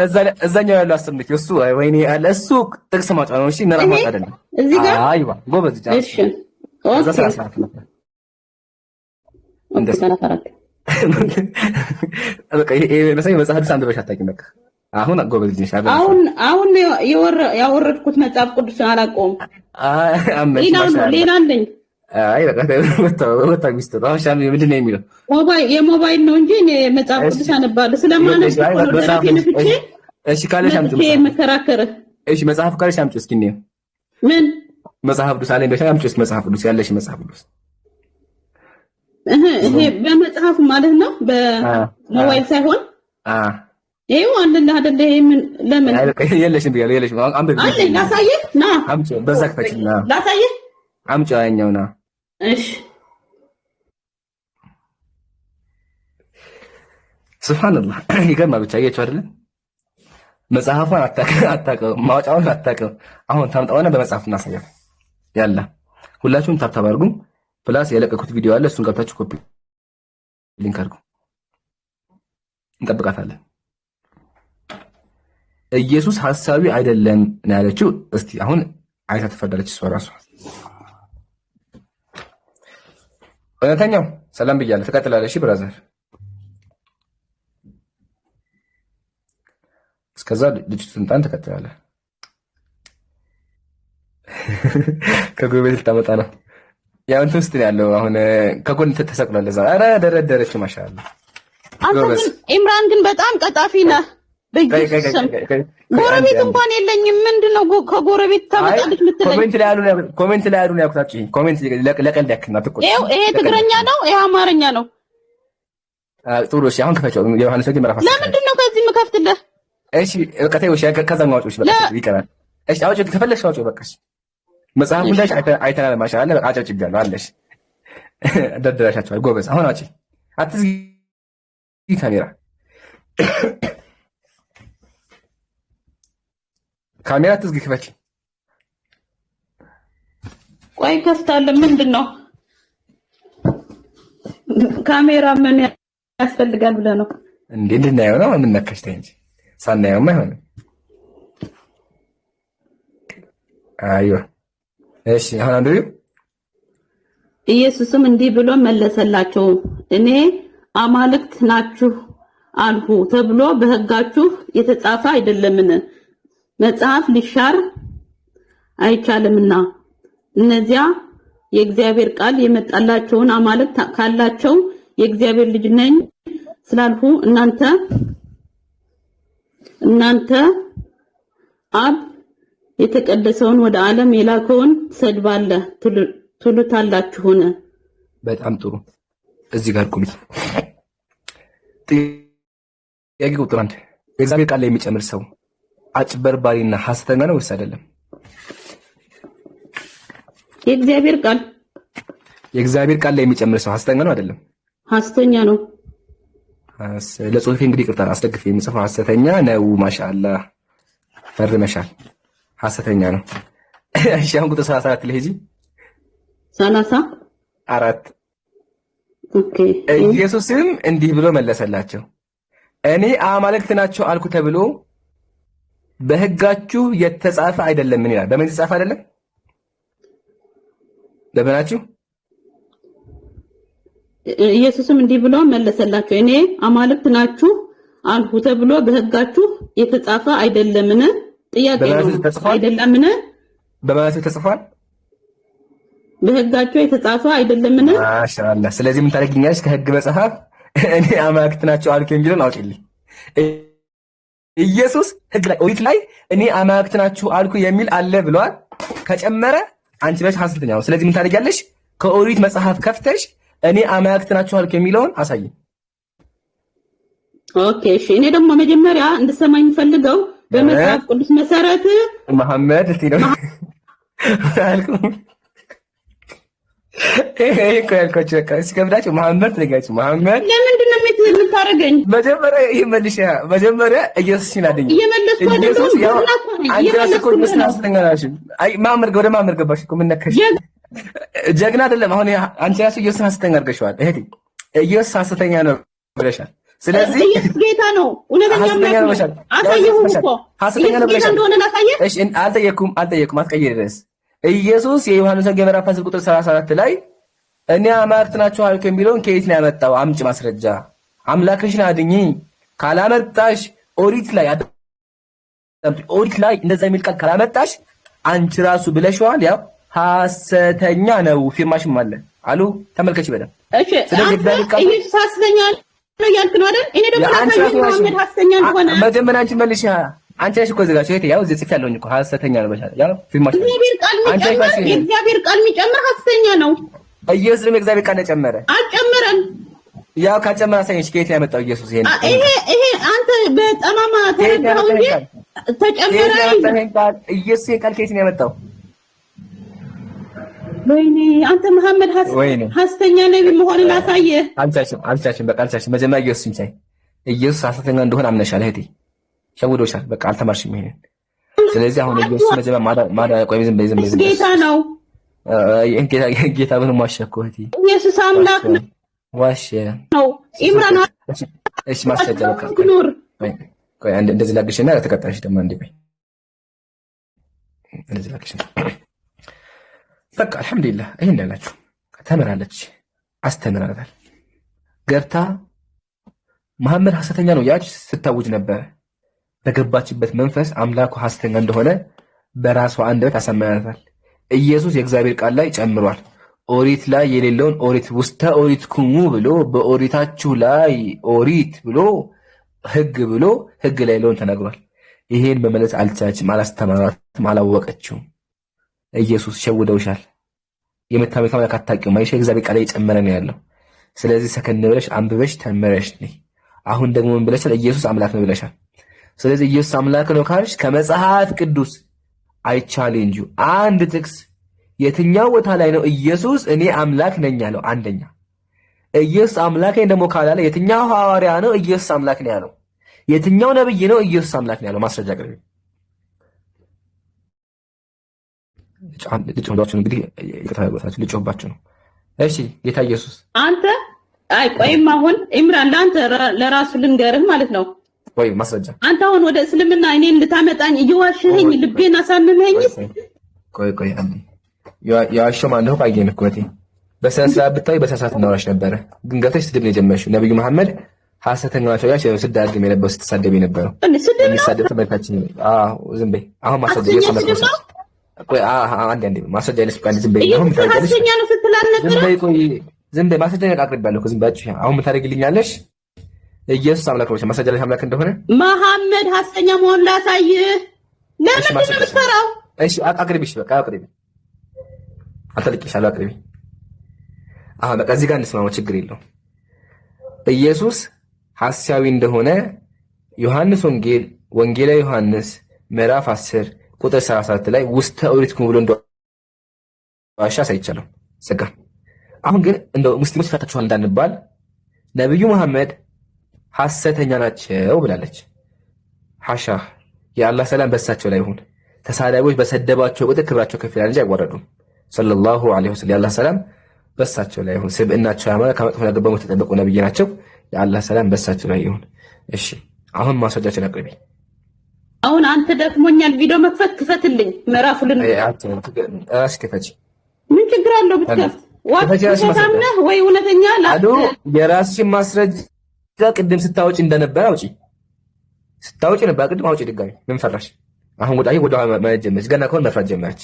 እዛኛው ያለው 10 ነው እሱ። ወይኔ አለ እሱ ጥቅስ ማውጣ ነው። እሺ ምዕራፍ ማውጣ አይደለም እዚህ ጋር አይዋ ጎበዝ ጃ። እሺ ኦኬ 34 በቃ ይሄ መሰለኝ መጽሐፍ ቅዱስ አንብበሽ አታውቂም። በቃ አሁን ጎበዝ ልጅ ነሽ። አሁን ያወረድኩት መጽሐፍ ቅዱስ አላውቀውም። ሌላ አለኝ። አይ በቃ ወጣ ሚስጥሩ አሁን ሻሚ ምንድን ነው የሚለው? የሞባይል ነው እንጂ እኔ መጽሐፍ ቅዱስ አነባለሁ ስለማነብ። እሺ ካለሽ አምጪ መከራከር። እሺ መጽሐፍ ካለሽ አምጪ እስኪ ነው ምን መጽሐፍ ቅዱስ አለኝ በሻ አምጪ እስኪ መጽሐፍ ቅዱስ ያለሽ መጽሐፍ ቅዱስ ይሄ በመጽሐፍ ማለት ነው በሞባይል ሳይሆን ይሄው አንደኛ አይደለ? ይሄ ምን ለምን የለሽም ብያለሁ። የለሽም አንብቢ አለኝ። ላሳየህ ና አምጪ በዛ ክፈችና ላሳየህ አምጪ ያኛው ና። እሺ ሱብሃንአላህ ይገርማል። ብቻ አያችሁ አይደል? መጽሐፉን አታውቅም፣ ማውጫውን አታውቅም። አሁን ታምጣውና በመጽሐፍ እናሳያለን። ያላ ሁላችሁም ታብታብ አድርጉ። ፕላስ የለቀኩት ቪዲዮ አለ፣ እሱን ገብታችሁ ኮፒ ሊንክ አድርጉ። እንጠብቃታለን። ኢየሱስ ሐሳቢ አይደለም ነው ያለችው። እስቲ አሁን አይታ ተፈዳለች እሷ ራሷ። እውነተኛው ሰላም ብያለሁ። ትቀጥላለሽ ብራዘር። እስከዛ ልጅ ትንጣን ትቀጥላለህ። ከጎረቤት ልታመጣ ነው። ያው እንትን ውስጥ ነው ያለው። አሁን ከጎን ተሰቅሏል። እዛ ኧረ ደረደረች። ማሻአላ አንተ ኢምራን ግን በጣም ቀጣፊ ነህ። ጎረቤት እንኳን የለኝም። ምንድነው ከጎረቤት ታመጣለች የምትለኝ? ኮሜንት ላይ ያሉ ነው ያልኩት። ኮሜንት ለቀልድ ያክልና ትቆጥ። ይሄ ትግረኛ ነው፣ ይሄ አማርኛ ነው። ጥሩ እሺ፣ አሁን ክፈቸው። ዮሐንስ ወንጌል ምዕራፍ 10 ለምንድን ነው ከዚህ የምከፍትልህ? እሺ በቃ ተይው። እሺ ከዛ ነው አውጪው። በቃ ይቀራል። እሺ አውጪው፣ ከፈለግሽ አውጪው። በቃ እሺ መጽሐፉ እንዳሽ አይተናል። ማሻአላ አጨብጭቤያለሁ አለሽ። ደደራሻቸዋል። ጎበዝ። አሁን አውጪ። አትዝጊ ካሜራ አትዝጊ፣ ክፈች። ቆይ ከፍታለሁ። ምንድን ነው ካሜራ ምን ያስፈልጋል ብለህ ነው እንዴ? እንድናየው ነው። ምን ነካሽ? ተይ እንጂ ሳናየውማ አይሆንም። አይዋ እሺ አሁን አንዱ ኢየሱስም እንዲህ ብሎ መለሰላቸው፣ እኔ አማልክት ናችሁ አልሁ ተብሎ በሕጋችሁ የተጻፈ አይደለምን? መጽሐፍ ሊሻር አይቻልምና። እነዚያ የእግዚአብሔር ቃል የመጣላቸውን አማልክት ካላቸው የእግዚአብሔር ልጅ ነኝ ስላልሁ እናንተ አብ የተቀደሰውን ወደ ዓለም የላከውን ትሰድባለህ ትሉታላችሁን? በጣም ጥሩ። እዚህ ጋር ቁሚ። ጥያቄ ቁጥር 1 የእግዚአብሔር ቃል ላይ የሚጨምር ሰው አጭበርባሪና ሐሰተኛ ነው ወይስ አይደለም? የእግዚአብሔር ቃል ላይ የሚጨምር ሰው ሐሰተኛ ነው አይደለም? ሐሰተኛ ነው። ለጽሁፌ እንግዲህ ቅርታ አስደግፌ የምጽፈው ሐሰተኛ ነው። ማሻአላ ፈርመሻል። ሐሰተኛ ነው። እሺ አሁን ቁጥር 34 ላይ ሂጂ። 34 ኦኬ። ኢየሱስም እንዲህ ብሎ መለሰላቸው፣ እኔ አማልክት ናቸው አልኩ ተብሎ በሕጋችሁ የተጻፈ አይደለም። ምን ይላል? በምን የተጻፈ አይደለም? በምናችሁ? ኢየሱስም እንዲህ ብሎ መለሰላቸው፣ እኔ አማልክት ናችሁ አልኩ ተብሎ በሕጋችሁ የተጻፈ አይደለምን? ጥያቄ ነው። አይደለምን? በማለት ተጽፏል። በሕጋችሁ የተጻፈ አይደለምን? ማሻአላ። ስለዚህ ምን ታደርጊኛለሽ? ከሕግ መጽሐፍ እኔ አማልክት ናቸው አልኩ የሚለውን አውጪልኝ። ኢየሱስ ሕግ ላይ ኦሪት ላይ እኔ አማልክት ናችሁ አልኩ የሚል አለ ብሏል። ከጨመረ አንቺ ነሽ ሐሰተኛ ነው። ስለዚህ ምን ታደርጊያለሽ? ከኦሪት መጽሐፍ ከፍተሽ እኔ አማልክት ናቸው አልኩ የሚለውን አሳይ። ኦኬ እሺ። እኔ ደግሞ መጀመሪያ እንድሰማኝ ፈልገው በመጽሐፍ ቅዱስ መሰረት መሐመድ እስቲ ነው አልኩ እኮ ያልኳቸው በቃ ሲከብዳቸው መሐመድ ትለኛለች። መሐመድ ለምንድን ነው የምታረገኝ? መጀመሪያ ኢየሱስን አድኝ። ኢየሱስ ያው አንቺ ራስሽ እኮ መስና ሐሰተኛ ነሽ። አይ ወደ ማመር ገባሽ እኮ ምን ነካሽ? ጀግና አይደለም። አሁን አንቺ ራስሽ ኢየሱስን ሐሰተኛ አድርገሽዋል። እህቴ ኢየሱስ ሐሰተኛ ነው ብለሻል። ስለዚህ ኢየሱስ ጌታ ነው፣ እውነተኛ አምላክ ነው። አሳየሁ እኮ ሐሰተኛ ነው ብለሻል። እሺ አልጠየኩም፣ አትቀይሪ ድረስ ኢየሱስ የዮሐንስ ወንጌል ምዕራፍ 10 ቁጥር 34 ላይ እኔ አማልክት ናቸው አልኩ የሚለውን ከየት ነው ያመጣው? አምጪ ማስረጃ። አምላክሽን አድኚ ካላመጣሽ ኦሪት ላይ እንደዛ የሚል ቃል ካላመጣሽ አንቺ ራሱ ብለሽዋል። ያው ሐሰተኛ ነው። ፊርማሽም አለ አሉ። ተመልከች በደምብ። እሺ ኢየሱስ ሐሰተኛ ነው ያልክ ነው አይደል? እኔ ደግሞ መሐመድ ሐሰተኛ እንደሆነ መጀመሪያ አንቺ መልሽ። አንቺ ነሽ እኮ ዘጋችሁ። እህቴ ያው እዚህ ጽፍ ያለውኝ እኮ ሐሰተኛ ነው በሻለ ያው ፊርማሽ የእግዚአብሔር ቃል የሚጨምር ሐሰተኛ ነው። ኢየሱስ ደግሞ የእግዚአብሔር ቃል ጨመረ አልጨመረም? ያው ካጨመረ ሳይንስ ከየት ነው ያመጣው ኢየሱስ? ይሄ አንተ በጠማማ ተረዳው እንጂ ተጨመረ። ኢየሱስ ቃል ከየት ነው ያመጣው? ወይኔ አንተ መሐመድ ሐሰተኛ ነብይ መሆኑን አሳየህ። አልቻልሽም። በቃ አልቻልሽም። መጀመሪያ ኢየሱስን ቻይ። ኢየሱስ ሐሰተኛ እንደሆነ አምነሻል እህቴ። ሸውዶሻል። በቃ አልተማርሽም ይሄንን። ስለዚህ አሁን ኢየሱስ መጀመሪያ ማዳ ቆይ ዝም በይ ጌታ ነው። ጌታ ምን ማሸኮ እህቴ? ኢየሱስ አምላክ ነው። ዋሽ ነው ኢምራን። እሺ ማስረጃ በቃ ቆይ እንደዚህ ላግሽና ተቀጣሽ ደግሞ አንዴ ቆይ እንደዚህ ላግሽና በቃ አልሐምዱሊላህ። ይሄን ያላችሁ ተምራለች፣ አስተምራታል። ገብታ መሐመድ ሐሰተኛ ነው ያች ስታውጅ ነበር። በገባችበት መንፈስ አምላኩ ሐሰተኛ እንደሆነ በራሷ አንደበት አሰማያታል። ኢየሱስ የእግዚአብሔር ቃል ላይ ጨምሯል። ኦሪት ላይ የሌለውን ኦሪት ውስተ ኦሪትኩሙ ብሎ በኦሪታችሁ ላይ ኦሪት ብሎ ሕግ ብሎ ሕግ ላይ የሌለውን ተናግሯል። ይሄን በመለስ አልቻለችም፣ አላስተማራትም፣ አላወቀችውም። ኢየሱስ ሸውደውሻል። የምታመልከው አምላክ አታውቂውም። አይሽ የእግዚአብሔር ቃል ላይ ጨመረ ነው ያለው። ስለዚህ ሰከን ብለሽ አንብበሽ ተመረሽ ነይ። አሁን ደግሞ ምን ብለሻል? ኢየሱስ አምላክ ነው ብለሻል። ስለዚህ ኢየሱስ አምላክ ነው ካልሽ ከመጽሐፍ ቅዱስ አይቻሌንጁ አንድ ጥቅስ የትኛው ቦታ ላይ ነው ኢየሱስ እኔ አምላክ ነኝ ያለው? አንደኛ ኢየሱስ አምላክ ነኝ ደግሞ ካላለ የትኛው ሐዋርያ ነው ኢየሱስ አምላክ ነው ያለው? የትኛው ነብይ ነው ኢየሱስ አምላክ ነው ያለው? ማስረጃ ቅርብ ልጮህባችሁ እንግዲህ ይከታተላችሁ ልጮህባችሁ ነው። እሺ ጌታ ኢየሱስ አንተ አይ ቆይም አሁን ኢምራን ለአንተ ለራሱ ልንገርህ ማለት ነው። ቆይ ማስረጃ አንተ አሁን ወደ እስልምና እኔ እንድታመጣኝ እየዋሸኸኝ ልቤን አሳምመኸኝስ? ቆይ አንዴ ያዋሸው ማን ነው? ባየን እኮ እቴ በስነ ስርዓት ብታይ በሳሳት እናወራሽ ነበረ። ግን ገብተሽ ስድብ ነው የጀመርሽው። ነብዩ መሐመድ ሐሰተኛ ናቸው ያልሽ ስዳድም የነበረው ስትሳደብ የነበረው የሚሳደብ ተመልካችን። ዝም በይ አሁን ማስረጃ ኢየሱስ አምላክ ነው። ቆይ አንዴ ማስረጃ ይለሽ ቃል ዝም በይ። አሁን ሐሰተኛ ነው ስትል አልነበረ? ዝም በይ ማስረጃ አቅርቤያለሁ። ዝም በያችሁ። አሁን ምን ታደርጊልኛለሽ? ኢየሱስ አምላክ ነው። ማስረጃ ላይ አምላክ እንደሆነ መሐመድ ሐሰተኛ መሆኑን ላሳይህ። ለምን ነው የምትፈራው? እሺ አቅርቢሽ፣ በቃ አቅርቢ። አልተልቅሻለሁ፣ አቅርቢ። በቃ እዚህ ጋር እንስማማው፣ ችግር የለውም። ኢየሱስ ሐሳዊ እንደሆነ ዮሐንስ ወንጌላዊ ዮሐንስ ምዕራፍ 10 ቁጥር 34 ላይ ውስተ ኦሪትኩሙ ብሎ እንደዋሻ ሳይቻለው ዘጋ። አሁን ግን እንደው ሙስሊሞች ፈታችኋል እንዳንባል ነብዩ መሐመድ ሐሰተኛ ናቸው ብላለች። ሐሻ የአላህ ሰላም በሳቸው ላይ ይሁን። ተሳዳቢዎች በሰደባቸው ቁጥር ክብራቸው ከፍ ይላል እንጂ አይዋረዱም። ሰለላሁ ዐለይሂ ወሰለም የአላህ ሰላም በሳቸው ላይ ይሁን። ስብዕናቸው ያማረ ከመጥፎ ነገር በሞት የተጠበቁ ነብይ ናቸው። የአላህ ሰላም በሳቸው ላይ ይሁን። እሺ አሁን ማስረጃችን አቅርቢ። አሁን አንተ ደክሞኛል፣ ቪዲዮ መክፈት ክፈትልኝ። ምዕራፉልን እራስሽ ክፈች። ምን ችግር አለው ብትከፍት? ዋትሳምነህ ወይ እውነተኛ አሉ የራስሽን ማስረጃ ቅድም ስታወጪ እንደነበረ አውጪ። ስታወጪ ነበር ቅድም አውጪ። ድጋሚ ምን ፈራሽ? አሁን ወደ ማለት ጀመረች። ገና ከሆነ መፍራት ጀመረች።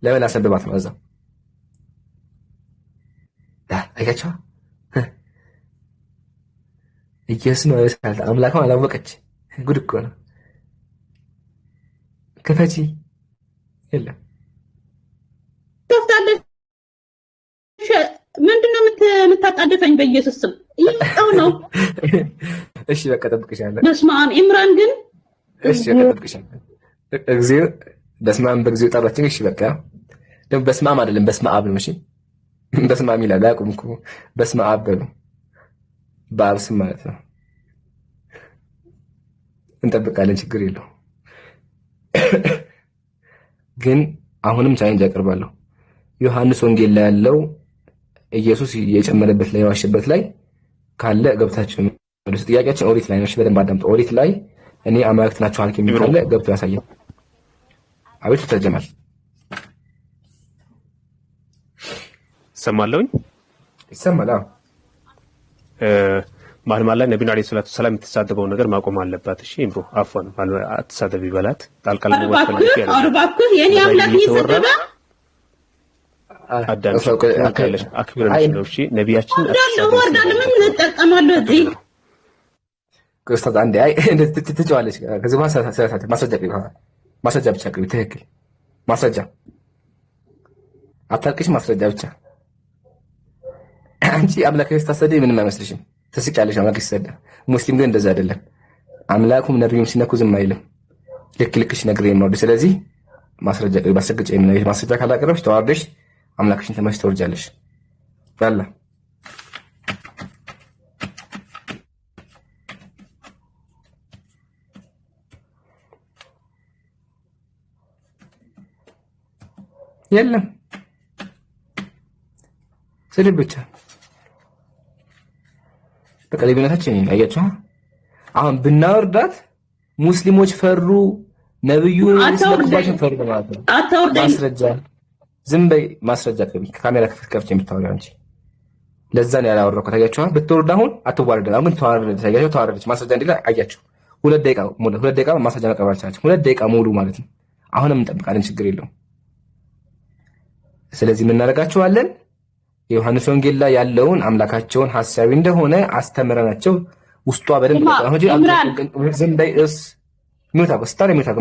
ለምን አሰብባት ነው? እዛው አይካቻው ኢየሱስ ነው ያለው አምላክም አላወቀች። ጉድ እኮ ነው። ክፈቺ። የለም ትከፍታለች። ምንድነው የምታጣደፈኝ? በኢየሱስ ስም ይጣው ነው። እሺ በቃ ጠብቅሻለሁ። በስመ አብ ኢምራን ግን እሺ በቃ ጠብቅሻለሁ። እግዚኦ በስመ አብ በእግዚኦ ጠራችኝ። እሺ በቃ ደግሞ በስመ አብ አይደለም በስመ አብ ነው። እሺ በስመ አብ ይላል አያውቁም እኮ በስመ አብ በሉ በአብ ስም ማለት ነው። እንጠብቃለን፣ ችግር የለው። ግን አሁንም ቻሌንጅ አቀርባለሁ። ዮሐንስ ወንጌል ላይ ያለው ኢየሱስ የጨመረበት ላይ የዋሸበት ላይ ካለ ገብታችሁ መልሱ። ጥያቄያችን ኦሪት ላይ ነው። እሺ በደንብ አዳምጡ። ኦሪት ላይ እኔ አማልክት ናቸው አልክ የሚል ካለ ገብቶ ያሳየን። አቤት ተጀመር ሰማለሁኝ ይሰማል። ማልማል ላይ ነብዩ አለይሂ ሰላቱ ሰላም የተሳደበውን ነገር ማቆም አለባት። እሺ ኢምሮ አፎን አትሳደብ ይበላት ጣልቃ ለመወጥ ፈልገሽ ያለ አርባኩ የኔ አምላክ ይሰደባ አዳምሽ አካለሽ አክብረሽ ነው። እሺ ነብያችን ወርዳለ ምን ተጠቀማለሁ እዚህ ክርስቶስ አንዴ አይ ትትጫዋለሽ። ከዚህ ማስረጃ ብቻ ቅርብ ትክክል ማስረጃ አታልቅሽ፣ ማስረጃ ብቻ። አንቺ አምላክሽ ታሰደይ ምንም አይመስልሽም፣ ትስቂያለሽ። አምላክሽ ሲሰደብ ሙስሊም ግን እንደዛ አይደለም። አምላኩም ነብዩም ሲነኩ ዝም አይልም። ልክሽ ነግሬ ነው። ስለዚህ ማስረጃ ቅርብ አሰግጬ ምን ማስረጃ ካላቀረብሽ ተዋርደሽ አምላክሽን ተመስቶ ወርጃለሽ። ያላ የለም ስድብ ብቻ በቃ ልዩነታችን ነው። አያችሁ አሁን ብናወርዳት ሙስሊሞች ፈሩ፣ ነብዩ ስለከባቸው ፈሩ ማለት ነው። ማስረጃ ዝም በይ፣ ማስረጃ ካሜራ ከፍተሽ የምታወሪው አንቺ። ለዛ ነው ያላወራሁት። አያችሁ ብትወርድ አሁን አትዋረድ። አሁን ተዋረደች። አያችሁ ተዋረደች። ማስረጃ እንዲላ አያችሁ። 2 ደቂቃ ማስረጃ መቀበል አልቻለችም። 2 ደቂቃ ሙሉ ማለት ነው። አሁንም እንጠብቃለን፣ ችግር የለውም። ስለዚህ ምን እናደርጋቸዋለን? የዮሐንስ ወንጌል ላይ ያለውን አምላካቸውን ሐሳቢ እንደሆነ አስተምረናቸው ውስጧ በደንብ ዝም በይ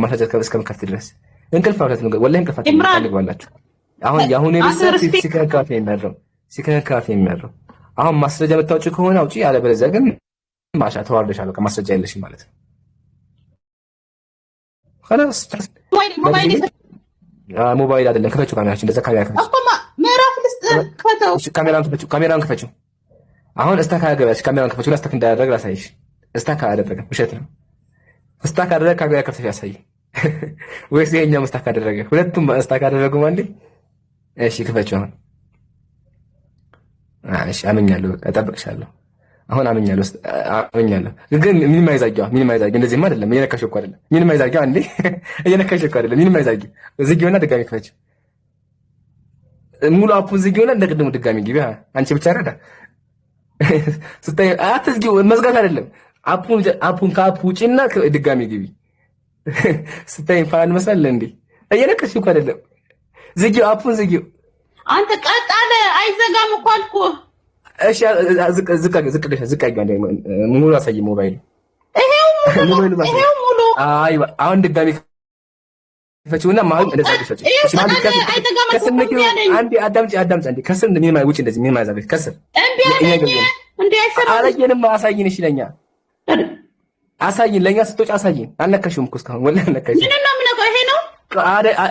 ማስረጃ እስከምከፍት ድረስ እንቅልፍ ማለት ነው። ወላሂ እንቅልፍ አትልባላችሁ። አሁን የአሁኑ ሪሰርች ሲከነካፍ የሚያድረው አሁን ማስረጃ የምታወጪው ከሆነ አውጪ፣ ያለበለዚያ ግን ማሻ ተዋርደሻል። በቃ ማስረጃ የለሽም ማለት ነው። خلاص ሞባይል አይደለም፣ ክፈችው ካሜራችን። እንደዛ ካሜራ ክፈችው እኮ ምዕራፍ ልስጥ ክፈተው። ካሜራውን ክፈችው። አሁን እስታክ አደረገች። ካሜራውን ክፈችው። እስታክ እንዳደረገ ላሳይሽ። እስታክ አደረገ፣ ውሸት ነው። እስታክ አደረገ፣ ካሜራ ከፍተሽ ያሳይ። ወይስ ይሄኛው እስታክ አደረገ? ሁለቱም እስታክ አደረጉ ማለት። እሺ ክፈችው አሁን። እሺ አመኛለሁ፣ በቃ እጠብቅሻለሁ። አሁን አመኛለሁ። ግን ሚኒማይዝ አድርጊዋ። እንደዚህማ አይደለም። እየነካሽ እኮ አይደለም። ሚኒማይዝ አድርጊዋ እንዴ! እየነካሽ እኮ አይደለም። ሚኒማይዝ አድርጊው። ዝጊውና ድጋሚ ክፈችው። ሙሉ አፑን ዝጊውና እንደቅድሙ ድጋሚ ግቢ። አንቺ ብቻ ረዳ ስታይ አትዝጊው። መዝጋት አይደለም። አፑን ከአፑ ውጪና ድጋሚ ግቢ። ስታይ ፋን መስላል እንዴ! እየነካሽ እኮ አይደለም። ዝጊው፣ አፑን ዝጊው። አንተ ቀጣለ አይዘጋም እኮ አልኩህ። እሺ ዝቅ ሙሉ አሳይ። ሞባይል ይሄው ሙሉ አይዋ። አሁን ድጋሚ ፈችውና ማለት እንደዛ ደሰች። እሺ ማለት ከስንክ አንዴ አዳምጪ አንዴ ከስር ምን ማለት ውጪ እንደዚህ ምን ማለት አለች? ከስር እንዴ አይሰራም። አላየንም። አሳይን። እሺ ለኛ አሳይን፣ ለኛ ስትወጪ አሳይን። አልነካሽም እኮ እስካሁን ወላሂ አልነካሽም። ምን ነው የምነካው? ይሄ ነው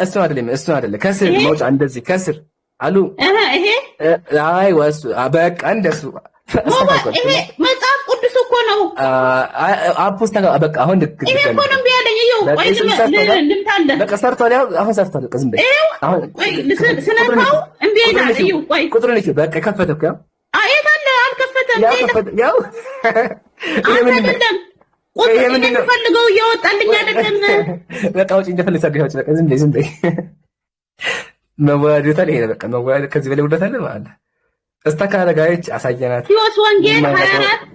እሱ አይደለም። ከስር መውጫ እንደዚህ ከስር አሉ። ይሄ አይ ወስ በቃ እንደሱ ይሄ መጽሐፍ ቅዱስ እኮ ነው። አፖስታ በቃ አሁን ይሄ እኮ ነው ቢያለኝ። ይኸው ቆይ ልምታለ በቃ ሰርቷል። አሁን ሰርቷል። በቃ ዝም በይ። አሁን ቆይ ስነካው እምቢ ይላል። ይኸው ቆይ ቁጥሩን እሺ በቃ ከፈተ እኮ አየት አለ አልከፈተም። ያው ይሄ ምንድን ነው? ፈልገው እያወጣልኝ አይደለም። በቃ ውጪ እንደፈለግሽ አድርገሽ በቃ ዝም በይ። መዋደታል። ይሄ በቃ መዋደት ከዚህ በላይ ውደታል ማለት ነው። እስታካረጋች አሳየናት። ዮሐንስ ወንጌል 24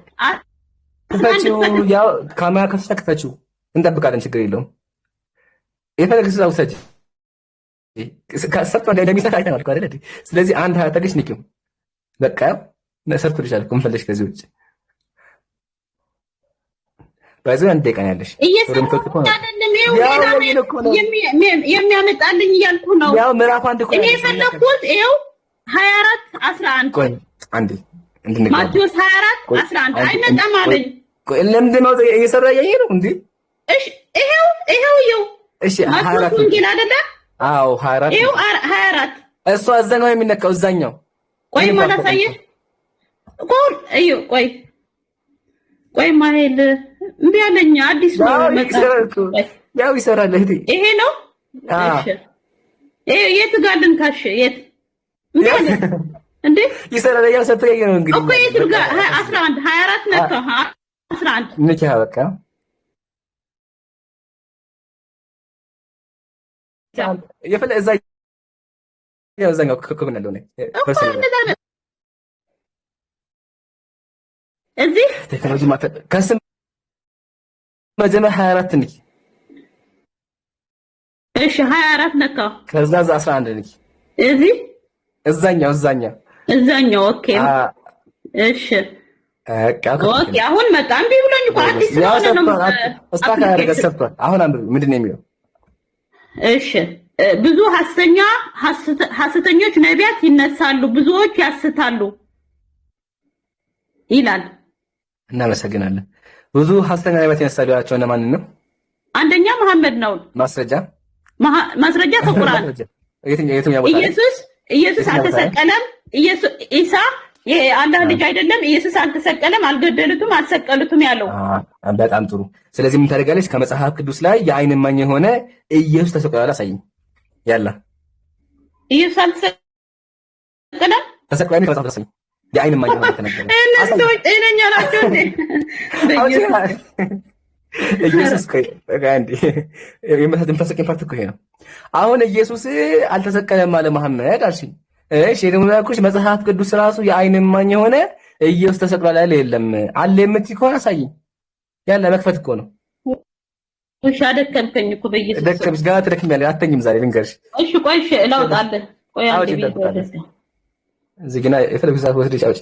ክፈችው። ያው ካሜራ ከፍተሽ እንጠብቃለን፣ ችግር የለውም። የፈለግሽ ሰው ሰጪ ሰርቶ እንደሚሰራ አይተናል አይደል? ስለዚህ አንድ ሀያተግሽ ንኪው በቃ ሰርቶልሻል እኮ ምን ፈልገሽ ከዚህ ውጭ ባይዘው አንድ ደቂቃ ነው ያለሽ። እየሰማሁህ አይደለም? ይሄው የሚያመጣልኝ እያልኩ ነው። ያው ምዕራፍ 1 እኮ እኔ የፈለኩት ይሄው 24 11 ቆይ አንዴ እንድንገባ ማቴዎስ 24 11 አይመጣም አለኝ። ቆይ ለምንድን ነው እየሰራ ያየህ ነው እንዴ? እሺ ይሄው እሺ 24 ወንጌል አይደለ? አዎ 24 ይሄው 24 እሱ አዛኛው የሚነካው እዛኛው። ቆይ ማላሳየህ ቆይ ማሄል እምቢ አለኝ። አዲስ ነው መጣ ያው ይሰራል እህቴ። ይሄ ነው እሺ። የት ጋር ልንካሽ? የት እምቢ አለ እንዴ? ይሰራል ያው ሰጥተኝ ነው እንግዲህ እኮ የት ጋር 11 24 ነካ 11 ንኪ በቃ የፈለ እዛኛው ከከብና ነው እዚህ ቴክኖሎጂ ማለት ከስም መጀመሪያ 24 ንኪ። እሺ 24 ነካ ከዛ 11 ንኪ። እዚህ እዛኛው ኦኬ እሺ ኦኬ አሁን መጣ። እምቢ ብሎኝ እኮ አዲስ ስለሆነ ነው እስታካ ያደረገ ሰጥቷል። አሁን አንብብ ምንድን ነው የሚለው? እሺ ብዙ ሐሰተኞች ነቢያት ይነሳሉ፣ ብዙዎች ያስታሉ ይላል። እናመሰግናለን። ብዙ ሐሰተኛ ነቢያት ይነሳሉ ያላቸው እነማን ነው? አንደኛ መሐመድ ነው። ማስረጃ ከቁርአን የትኛው ቦታ? ኢየሱስ አልተሰቀለም። ኢሳ የአላህ ልጅ አይደለም። ኢየሱስ አልተሰቀለም፣ አልገደሉትም፣ አልሰቀሉትም ያለው። በጣም ጥሩ። ስለዚህ ምን ታደርጋለች? ከመጽሐፍ ቅዱስ ላይ የዓይን እማኝ የሆነ ኢየሱስ ተሰቅሏል አሳይኝ። ያላ ኢየሱስ አልተሰቀለም ተሰቅሏል ከመጽሐፍ አሳይኝ። የዓይን እማኝ የሆነ ተነገረ። እነሱ ጤነኛ ናቸው እንዴ? ኢየሱስ አንዴ የምታስቀኝ ፓርት እኮ ይሄ ነው። አሁን ኢየሱስ አልተሰቀለም አለ መሐመድ አልሽኝ። እሺ ደግሞ ያልኩሽ መጽሐፍ ቅዱስ ራሱ የዓይን እማኝ የሆነ ኢየሱስ ተሰቅሏል ያለ የለም አለ የምትይ ከሆነ አሳይኝ። ያለ መክፈት እኮ ነው። እሺ አደከምከኝ እኮ በኢየሱስ ደከምሽ ጋር ትደክሚያለሽ። አትተኝም ዛሬ ልንገርሽ። እሺ ቆይ ላውጣልህ። ቆይ አንዴ ቢደረስ እዚህ ግን የፈለጉ ሰዓት ወስደሽ አውጪ።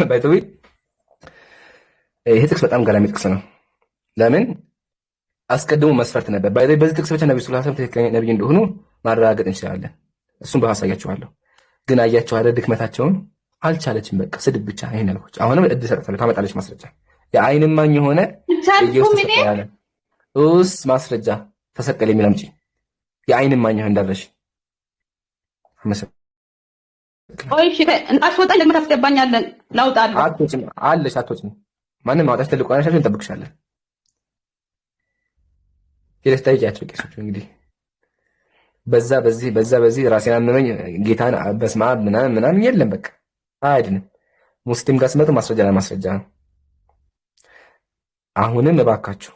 ባይተዊ ይሄ ጥቅስ በጣም ገራሚ ጥቅስ ነው። ለምን አስቀድሞ መስፈርት ነበር። በዚህ ጥቅስ ብቻ ነብዩ ሰለላሁ ዐለይሂ ወሰለም ትክክለኛ ነብይ እንደሆኑ ማረጋገጥ እንችላለን። እሱን ባሳያችኋለሁ። ግን አያችሁ አይደል ድክመታቸውን አልቻለችም። በቃ ስድብ ብቻ ይሄን ያልኩት። አሁንም እድል ሰጥታለሁ። ታመጣለች ማስረጃ። የዓይን እማኝ የሆነ ኢየሱስ ማስረጃ ተሰቀለ የሚል አምጪ። የዓይን እማኝ የሆነ እንዳለሽ ቆይ እሺ አስወጣኝ። ለምን ታስገባኛለህ? ላውጣልህ። አትወጪም። ማንም ማውጣት ትልቁ አናሻሽን እንጠብቅሻለን። ሄደሽ ጠይቂያቸው ቄሶቹ። እንግዲህ በዚህ ራሴን አመመኝ ጌታን በስመ አብ ምናምን የለም። በቃ አይድንም። ሙስሊም ጋር ስመጡ ማስረጃ ለማስረጃ ነው። አሁንም እባካችሁ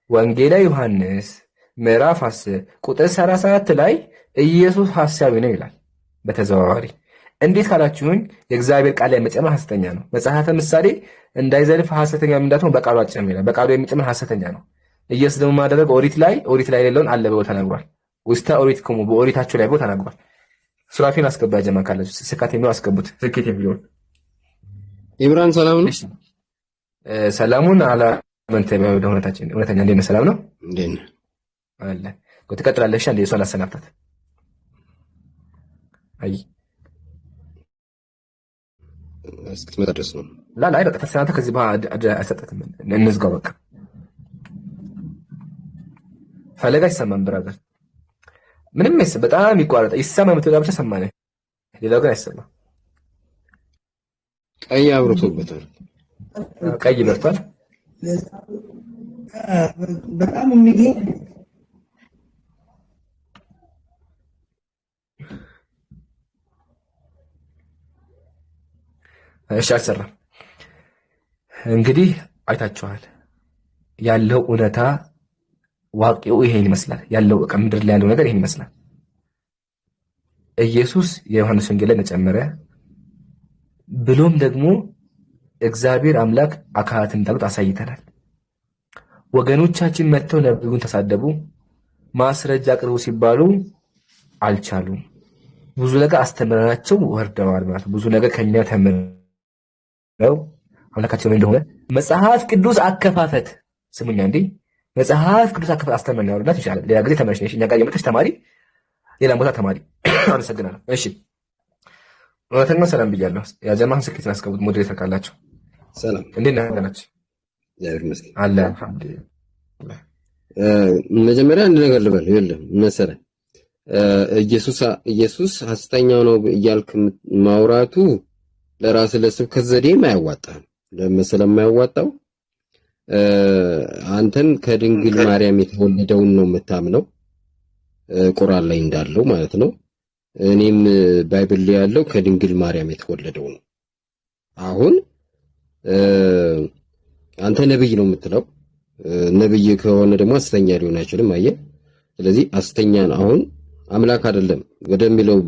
ወንጌላ ዮሐንስ ምዕራፍ 10 ቁጥር 34 ላይ ኢየሱስ ሐሳዊ ነው ይላል በተዘዋዋሪ። እንዴት ካላችሁኝ የእግዚአብሔር ቃል ላይ መጨመር ሐሰተኛ ነው። መጽሐፈ ምሳሌ እንዳይዘልፍ ሐሰተኛ እንዳትሆን በቃሉ አትጨምር ይላል። በቃሉ የሚጨምር ሐሰተኛ ነው። ኢየሱስ ደግሞ ማደረግ ኦሪት ላይ የሌለውን አለ ብሎ ተናግሯል። ውስተ ኦሪት ኮሙ በኦሪታችሁ ላይ ብሎ ተናግሯል። ሱራፊን አስገባ ጀማ ካላችሁ ስካት የሚለው አስገቡት። ስኬት የሚለው ኢብራን ሰላም ነው። ሰላሙን አላ መንተ ወደ እውነተኛ እንዴት ሰላም ነው እንዴት ነው አለ ትቀጥላለሽ። አንዴ እሷን አሰናብታት። አይ እስክትመጣ ድረስ ነው ላ በቃ ተሰናብታ። ከዚህ በኋላ አይሰጠትም። እንዝጋው በቃ። ፈለጋ ይሰማን ብራዘር ምንም አይሰማ። በጣም ይቋረጣ ይሰማ የምትወጣ ብቻ ሰማነ። ሌላው ግን አይሰማ። ቀይ አብሮቶበታል። ቀይ በርቷል። በጣም የሚገርም እሺ አልሰራም። እንግዲህ አይታችኋል ያለው እውነታ ዋቂው ይሄን ይመስላል። ያለው ምድር ላይ ያለው ነገር ይሄን ይመስላል። ኢየሱስ የዮሐንስ ወንጌል ላይ ተጨመረ ብሎም ደግሞ እግዚአብሔር አምላክ አካላት እንዳሉት አሳይተናል። ወገኖቻችን መጥተው ነብዩን ተሳደቡ፣ ማስረጃ አቅርቡ ሲባሉ አልቻሉም። ብዙ ነገር አስተምረናቸው ወርደዋል ማለት ብዙ ነገር ከኛ ተምረው አምላካቸው እንደሆነ መጽሐፍ ቅዱስ አከፋፈት ስሙኛ እንዴ መጽሐፍ ቅዱስ አስተምረን ያወራናት ይችላል። ሌላ ጊዜ ተመለሽ ነሽ እኛ ጋር የመጣሽ ተማሪ፣ ሌላ ቦታ ተማሪ። አመሰግናለሁ። እሺ እውነተኛ ሰላም ብያለሁ። ያ ጀማዓን ስልኬን አስቀምጡ። ሞዴሬተር ካላችሁ ሰላም፣ እንዴት ነህ? ገናች እግዚአብሔር ይመስገን አለ አልሐምዱሊላህ። መጀመሪያ አንድ ነገር ልበል። ይኸውልህ መሰለህ ኢየሱስ ሐሰተኛው ነው እያልክ ማውራቱ ለራስ ለስብከት ዘዴም አያዋጣም። ለመሰለም የማያዋጣው አንተን ከድንግል ማርያም የተወለደውን ነው የምታምነው፣ ቁርአን ላይ እንዳለው ማለት ነው። እኔም ባይብል ላይ ያለው ከድንግል ማርያም የተወለደው ነው። አሁን አንተ ነብይ ነው የምትለው፣ ነብይ ከሆነ ደግሞ ሐሰተኛ ሊሆን አይችልም። አየህ፣ ስለዚህ ሐሰተኛን አሁን አምላክ አይደለም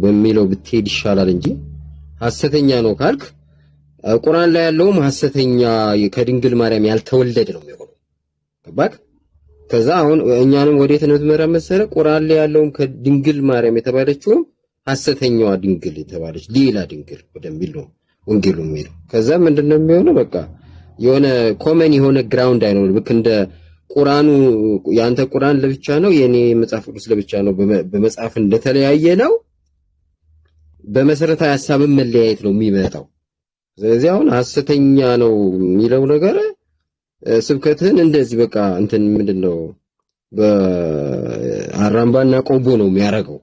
በሚለው ብትሄድ ይሻላል እንጂ ሐሰተኛ ነው ካልክ ቁርአን ላይ ያለውም ሐሰተኛ ከድንግል ማርያም ያልተወለደ ነው የሚሆነው። ገባክ? ከዛ አሁን እኛንም ወዴት ነው የምትመራ መሰለ? ቁርአን ላይ ያለውም ከድንግል ማርያም የተባለችው ሐሰተኛዋ ድንግል የተባለች ሌላ ድንግል ወደሚል ነው ወንጌሉ የሚለው። ከዛ ምንድነው የሚሆነው? በቃ የሆነ ኮመን የሆነ ግራውንድ አይኖርም። ልክ እንደ ቁርአኑ ያንተ ቁርአን ለብቻ ነው፣ የኔ መጽሐፍ ቅዱስ ለብቻ ነው። በመጽሐፍ እንደተለያየ ነው፣ በመሰረታዊ ሐሳብም መለያየት ነው የሚመጣው። ስለዚህ አሁን ሐሰተኛ ነው የሚለው ነገር ስብከትህን እንደዚህ በቃ እንትን ምንድነው በአራምባና ቆቦ ነው የሚያደርገው።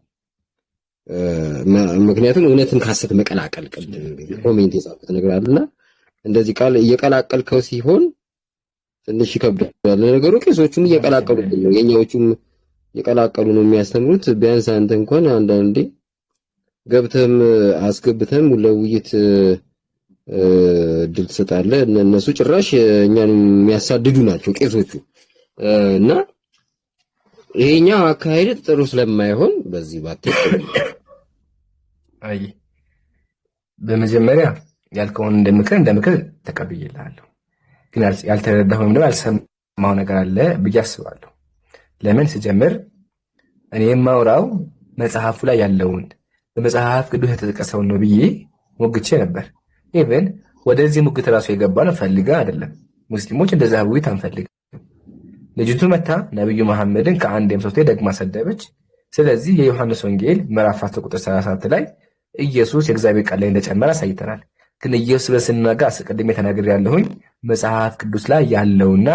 ምክንያቱም እውነትን ከሐሰት መቀላቀል ቅድም ኮሜንት የጻፍኩት ነገር አለና እንደዚህ ቃል እየቀላቀልከው ሲሆን ትንሽ ይከብዳል ነገሩ። ቄሶቹም እየቀላቀሉ ነው፣ የኛዎቹም እየቀላቀሉ ነው የሚያስተምሩት። ቢያንስ አንተ እንኳን አንዳንዴ ገብተም አስገብተም ለውይይት ድል ትሰጣለህ። እነሱ ጭራሽ እኛን የሚያሳድዱ ናቸው ቄሶቹ። እና ይሄኛው አካሄድ ጥሩ ስለማይሆን በዚህ ባትጠቀም። አይ በመጀመሪያ ያልከውን እንደምክር ተቀብዬልሃለሁ፣ ግን ያልተረዳኸው ወይም ደግሞ ያልሰማው ነገር አለ ብዬ አስባለሁ። ለምን ስጀምር እኔ የማውራው መጽሐፉ ላይ ያለውን በመጽሐፍ ቅዱስ የተጠቀሰውን ነው ብዬ ሞግቼ ነበር። ኢቭን ወደዚህ ሙግት ራሱ የገባ ነው ፈልጋ አይደለም። ሙስሊሞች እንደዛ ውይይት አንፈልግም። ልጅቱ መታ ነብዩ መሐመድን ከአንዴም ሶስቴ ደግማ ሰደበች። ስለዚህ የዮሐንስ ወንጌል ምዕራፍ 10 ቁጥር 34 ላይ ኢየሱስ የእግዚአብሔር ቃል ላይ እንደጨመረ አሳይተናል። ግን ኢየሱስ በስናጋ አስቀድሜ ተናግሬያለሁኝ መጽሐፍ ቅዱስ ላይ ያለውና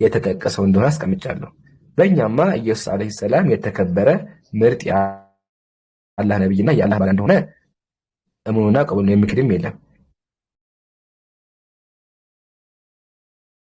የተጠቀሰው እንደሆነ አስቀምጫለሁ። በእኛማ ኢየሱስ አለይሂ ሰላም የተከበረ ምርጥ የአላህ ነብይና የአላህ ባሪያ እንደሆነ እሙኑና ቀበሉ የሚክድም የለም።